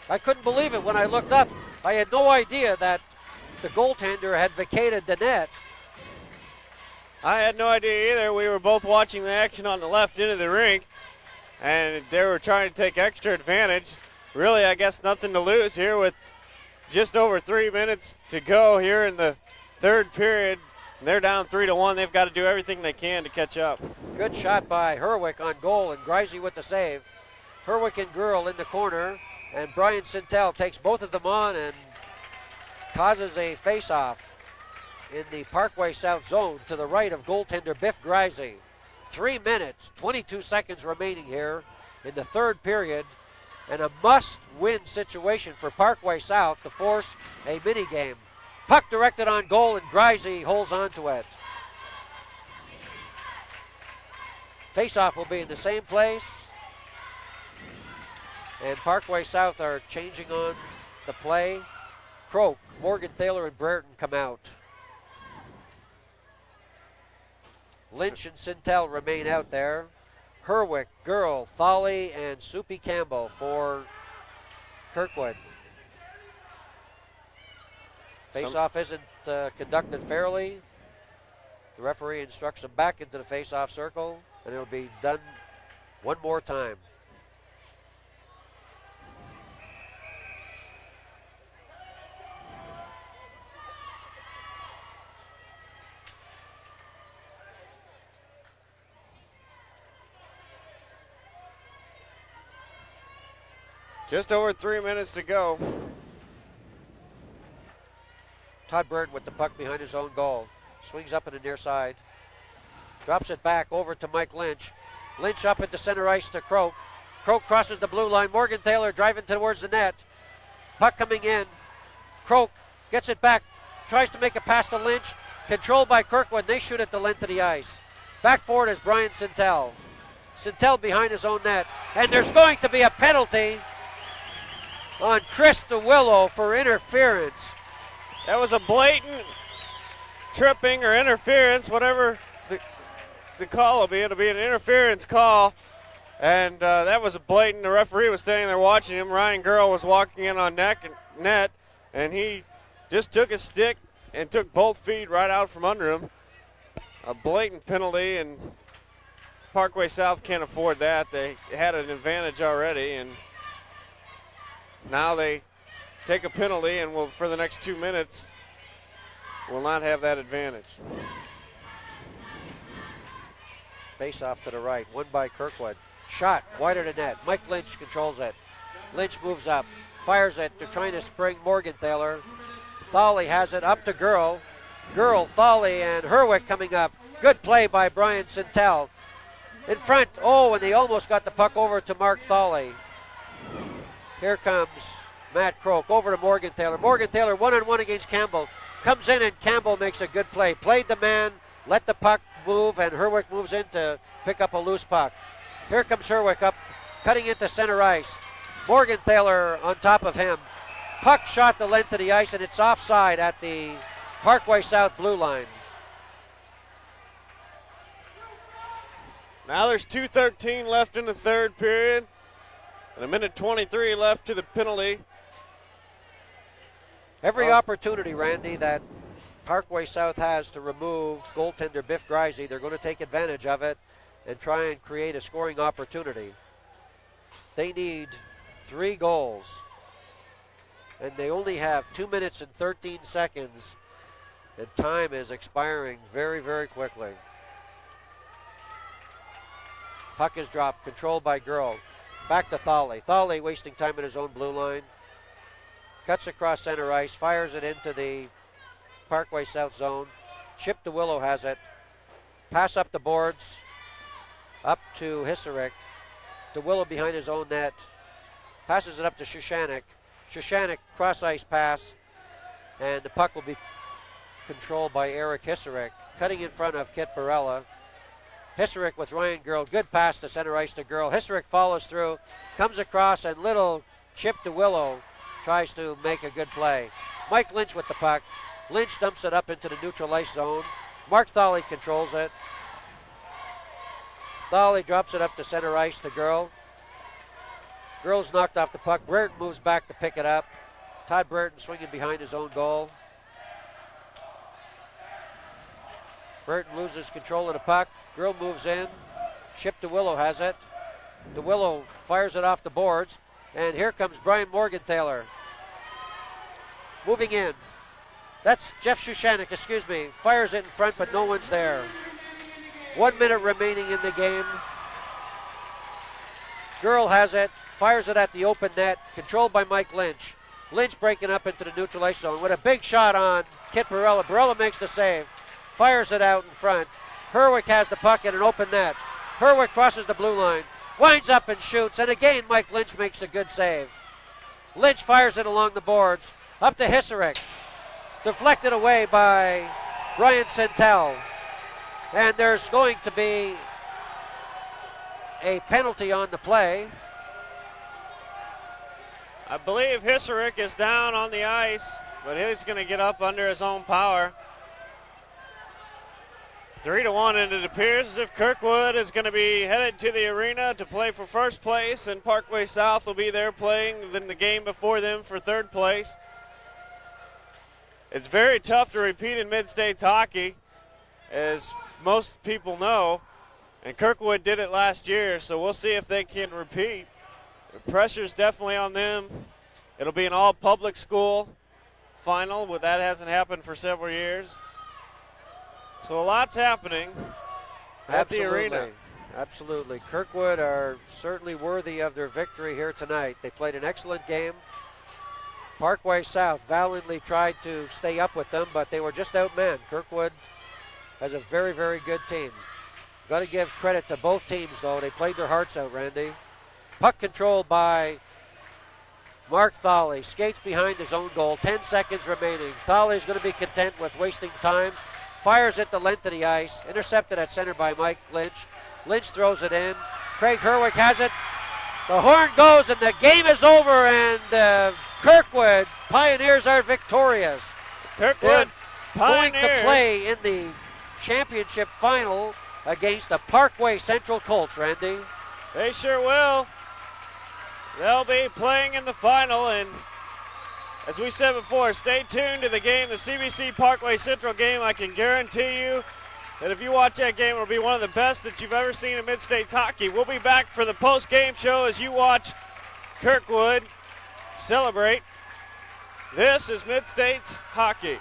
I couldn't believe it when I looked up. I had no idea that the goaltender had vacated the net. I had no idea either. We were both watching the action on the left end of the rink, and they were trying to take extra advantage. Really, I guess nothing to lose here with just over 3 minutes to go here in the third period. They're down 3-1. They've got to do everything they can to catch up. Good shot by Herwick on goal, and Greisey with the save. Herwick and Girl in the corner, and Brian Sintel takes both of them on and causes a face-off in the Parkway South zone to the right of goaltender Biff Greisey. 3 minutes, 22 seconds remaining here in the third period, and a must-win situation for Parkway South to force a mini game. Puck directed on goal, and Greisey holds on to it. Face-off will be in the same place, and Parkway South are changing on the play. Croak, Morgan Thaler, and Brereton come out. Lynch and Sintel remain out there. Herwick, Girl, Foley, and Soupy Campbell for Kirkwood. Face-off isn't conducted fairly. The referee instructs them back into the face-off circle, and it'll be done one more time. Just over 3 minutes to go. Todd Burton with the puck behind his own goal. Swings up in the near side. Drops it back over to Mike Lynch. Lynch up at the center ice to Croak. Croak crosses the blue line. Morgan Taylor driving towards the net. Puck coming in. Croak gets it back. Tries to make a pass to Lynch. Controlled by Kirkwood. They shoot at the length of the ice. Back forward is Brian Sintel. Sintel behind his own net. And there's going to be a penalty on Krista Willow for interference. That was a blatant tripping or interference, whatever the call will be. It'll be an interference call. And that was a blatant. The referee was standing there watching him. Ryan Girl was walking in on net, and he just took his stick and took both feet right out from under him. A blatant penalty, and Parkway South can't afford that. They had an advantage already, and now they take a penalty, and will, for the next 2 minutes, will not have that advantage. Face off to the right, won by Kirkwood. Shot wide of the net. Mike Lynch controls it. Lynch moves up, Fires it. They're trying to spring Morgenthaler. Thali has it up to Girl. Girl, Thali, and Herwick coming up. Good play by Brian Sintel. In front. Oh, and they almost got the puck over to Mark Thali. Here comes Matt Croak over to Morgenthaler. Morgenthaler one-on-one against Campbell. Comes in and Campbell makes a good play. Played the man, let the puck move, and Herwick moves in to pick up a loose puck. Here comes Herwick up, cutting into center ice. Morgenthaler on top of him. Puck shot the length of the ice, and it's offside at the Parkway South blue line. Now there's 2:13 left in the third period, and 1:23 left to the penalty. Every opportunity, Randy, that Parkway South has to remove goaltender Biff Grisey, they're going to take advantage of it and try and create a scoring opportunity. They need 3 goals, and they only have 2 minutes and 13 seconds, and time is expiring very, very quickly. Puck is dropped, controlled by Girl. Back to Thali. Thali wasting time in his own blue line. Cuts across center ice, fires it into the Parkway South zone. Chip DeWillow has it. Pass up the boards. Up to Hisarick. DeWillow behind his own net. Passes it up to Shushanek. Shushanek cross ice pass. And the puck will be controlled by Eric Hisarick. Cutting in front of Kit Barella. Hisarick with Ryan Girl. Good pass to center ice to Girl. Hisarick follows through. Comes across and little Chip DeWillow tries to make a good play. Mike Lynch with the puck. Lynch dumps it up into the neutral ice zone. Mark Thali controls it. Thali drops it up to center ice to Girl. Girl's knocked off the puck. Brereton moves back to pick it up. Todd Brereton swinging behind his own goal. Brereton loses control of the puck. Girl moves in. Chip DeWillow has it. DeWillow fires it off the boards. And here comes Brian Morgenthaler. Moving in. That's Jeff Shushanek, excuse me. Fires it in front, but no one's there. 1 minute remaining in the game. Girl has it. Fires it at the open net. Controlled by Mike Lynch. Lynch breaking up into the neutral ice zone with a big shot on Kit Barella. Barella makes the save. Fires it out in front. Herwick has the puck in an open net. Herwick crosses the blue line. Winds up and shoots. And again, Mike Lynch makes a good save. Lynch fires it along the boards. Up to Hisarick. Deflected away by Brian Sintel. And there's going to be a penalty on the play. I believe Hisarick is down on the ice, but he's going to get up under his own power. 3-1, and it appears as if Kirkwood is going to be headed to the arena to play for first place, and Parkway South will be there playing in the game before them for third place. It's very tough to repeat in Mid-States hockey, as most people know, and Kirkwood did it last year, so we'll see if they can repeat. The pressure's definitely on them. It'll be an all-public school final, but that hasn't happened for several years. So a lot's happening at the arena. Absolutely. Kirkwood are certainly worthy of their victory here tonight. They played an excellent game. Parkway South valiantly tried to stay up with them, but they were just outmanned. Kirkwood has a very, very good team. Got to give credit to both teams, though. They played their hearts out, Randy. Puck controlled by Mark Thali. Skates behind his own goal. 10 seconds remaining. Thali's going to be content with wasting time. Fires it the length of the ice. Intercepted at center by Mike Lynch. Lynch throws it in. Craig Herwick has it. The horn goes and the game is over, and Kirkwood Pioneers are victorious. Kirkwood going Pioneers to play in the championship final against the Parkway Central Colts, Randy. They sure will. They'll be playing in the final, and as we said before, stay tuned to the game, the CBC Parkway Central game. I can guarantee you that if you watch that game, it'll be one of the best that you've ever seen in Mid-States hockey. We'll be back for the post-game show as you watch Kirkwood celebrate. This is Mid-States hockey.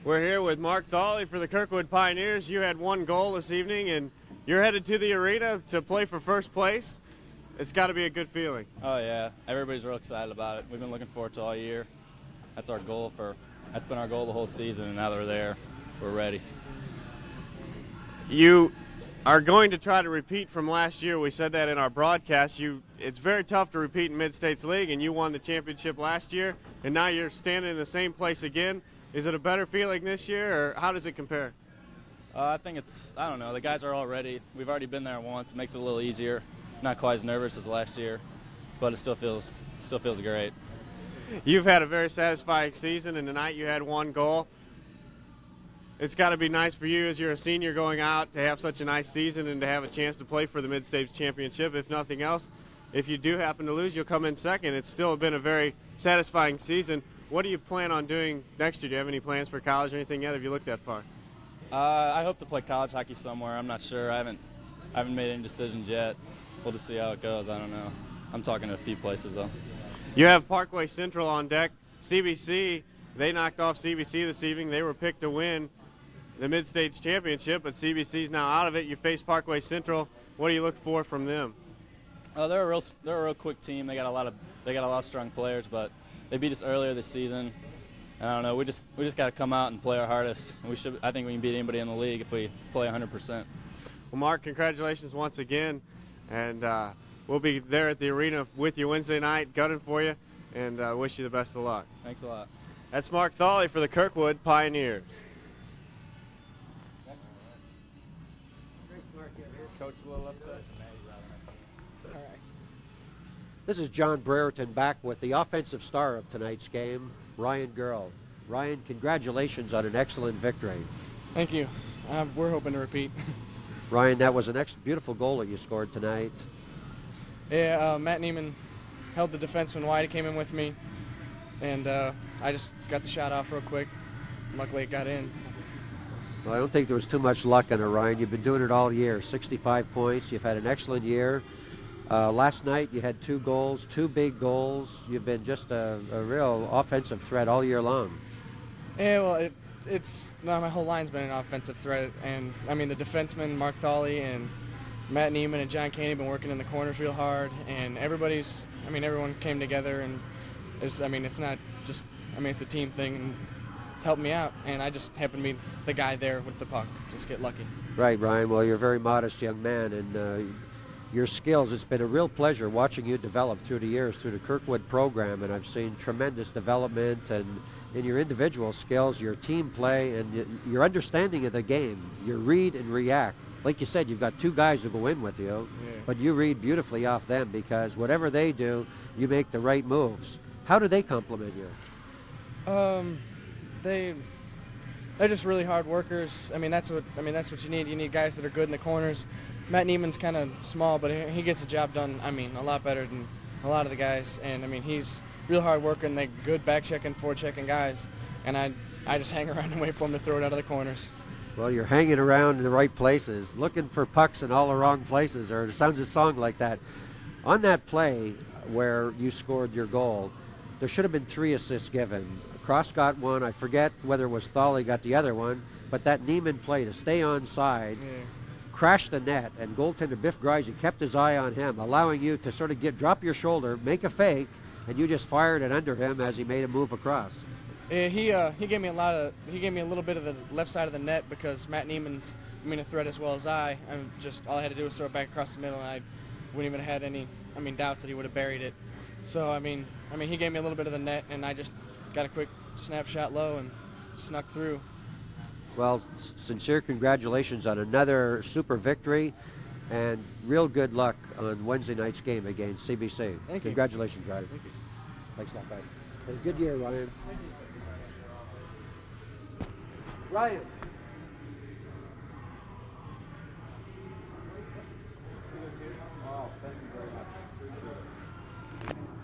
We're here with Mark Thawley for the Kirkwood Pioneers. You had one goal this evening, and you're headed to the arena to play for first place. It's got to be a good feeling. Oh, yeah. Everybody's real excited about it. We've been looking forward to it all year. That's our goal that's been our goal the whole season, and now that we're there, we're ready. You are going to try to repeat from last year. We said that in our broadcast. It's very tough to repeat in Mid-States League, and you won the championship last year, and now you're standing in the same place again. Is it a better feeling this year, or how does it compare? I think I don't know, the guys are all ready. We've already been there once. It makes it a little easier. Not quite as nervous as last year, but it still feels great. You've had a very satisfying season, and tonight you had one goal. It's got to be nice for you as you're a senior going out to have such a nice season and to have a chance to play for the Mid-States Championship. If nothing else, if you do happen to lose, you'll come in second. It's still been a very satisfying season. What do you plan on doing next year? Do you have any plans for college or anything yet? Have you looked that far? I hope to play college hockey somewhere. I'm not sure. I haven't made any decisions yet. We'll just see how it goes. I don't know. I'm talking to a few places, though. You have Parkway Central on deck. CBC, they knocked off CBC this evening. They were picked to win the Mid-States Championship, but CBC's now out of it. You face Parkway Central. What do you look for from them? They're a real quick team. They got a lot of strong players, but they beat us earlier this season. And I don't know. We just got to come out and play our hardest. I think we can beat anybody in the league if we play 100%. Well, Mark, congratulations once again, and we'll be there at the arena with you Wednesday night, gunning for you, and wish you the best of luck. Thanks a lot. That's Mark Thawley for the Kirkwood Pioneers. Coach, a little upset. This is John Brereton back with the offensive star of tonight's game, Ryan Girl. Ryan, congratulations on an excellent victory. Thank you. We're hoping to repeat. Ryan, that was an beautiful goal that you scored tonight. Yeah, Matt Neiman held the defenseman wide. He came in with me, and I just got the shot off real quick. Luckily, it got in. Well, I don't think there was too much luck in it, Ryan. You've been doing it all year, 65 points. You've had an excellent year. Last night you had 2 goals, 2 big goals. You've been just a real offensive threat all year long. Yeah, well, my whole line's been an offensive threat, and I mean the defensemen, Mark Thawley and Matt Neiman and John Caney, have been working in the corners real hard, and everyone came together, and it's not just, it's a team thing, and it's helped me out, and I just happen to be the guy there with the puck, just get lucky. Right, Ryan. Well, you're a very modest young man, and your skills, it's been a real pleasure watching you develop through the years through the Kirkwood program, and I've seen tremendous development and in your individual skills, your team play, and your understanding of the game, your read and react. Like you said, you've got 2 guys who go in with you, but you read beautifully off them because whatever they do, you make the right moves. How do they complement you? They're just really hard workers. That's what you need. You need guys that are good in the corners. Matt Neiman's kind of small, but he gets the job done, a lot better than a lot of the guys. And, he's real hard working. They're good back-checking, forward-checking guys. And I just hang around and wait for him to throw it out of the corners. Well, you're hanging around in the right places, looking for pucks in all the wrong places, or it sounds a song like that. On that play where you scored your goal, there should have been 3 assists given. Cross got one. I forget whether it was Thawley got the other one, but that Neiman play to stay on side, crashed the net, and goaltender Biff Grisey kept his eye on him, allowing you to sort of drop your shoulder, make a fake, and you just fired it under him as he made a move across. Yeah, he gave me a little bit of the left side of the net because Matt Neiman's a threat as well as I. All I had to do was throw it back across the middle, and I wouldn't even have had any doubts that he would have buried it. So he gave me a little bit of the net, and I just got a quick snapshot low and snuck through. Well, sincere congratulations on another super victory, and real good luck on Wednesday night's game against CBC. Thank you. Congratulations, Ryan. Thank you. Thanks a lot, guys. It was a good year, Ryan. Ryan. Oh, thank you very much. Appreciate it.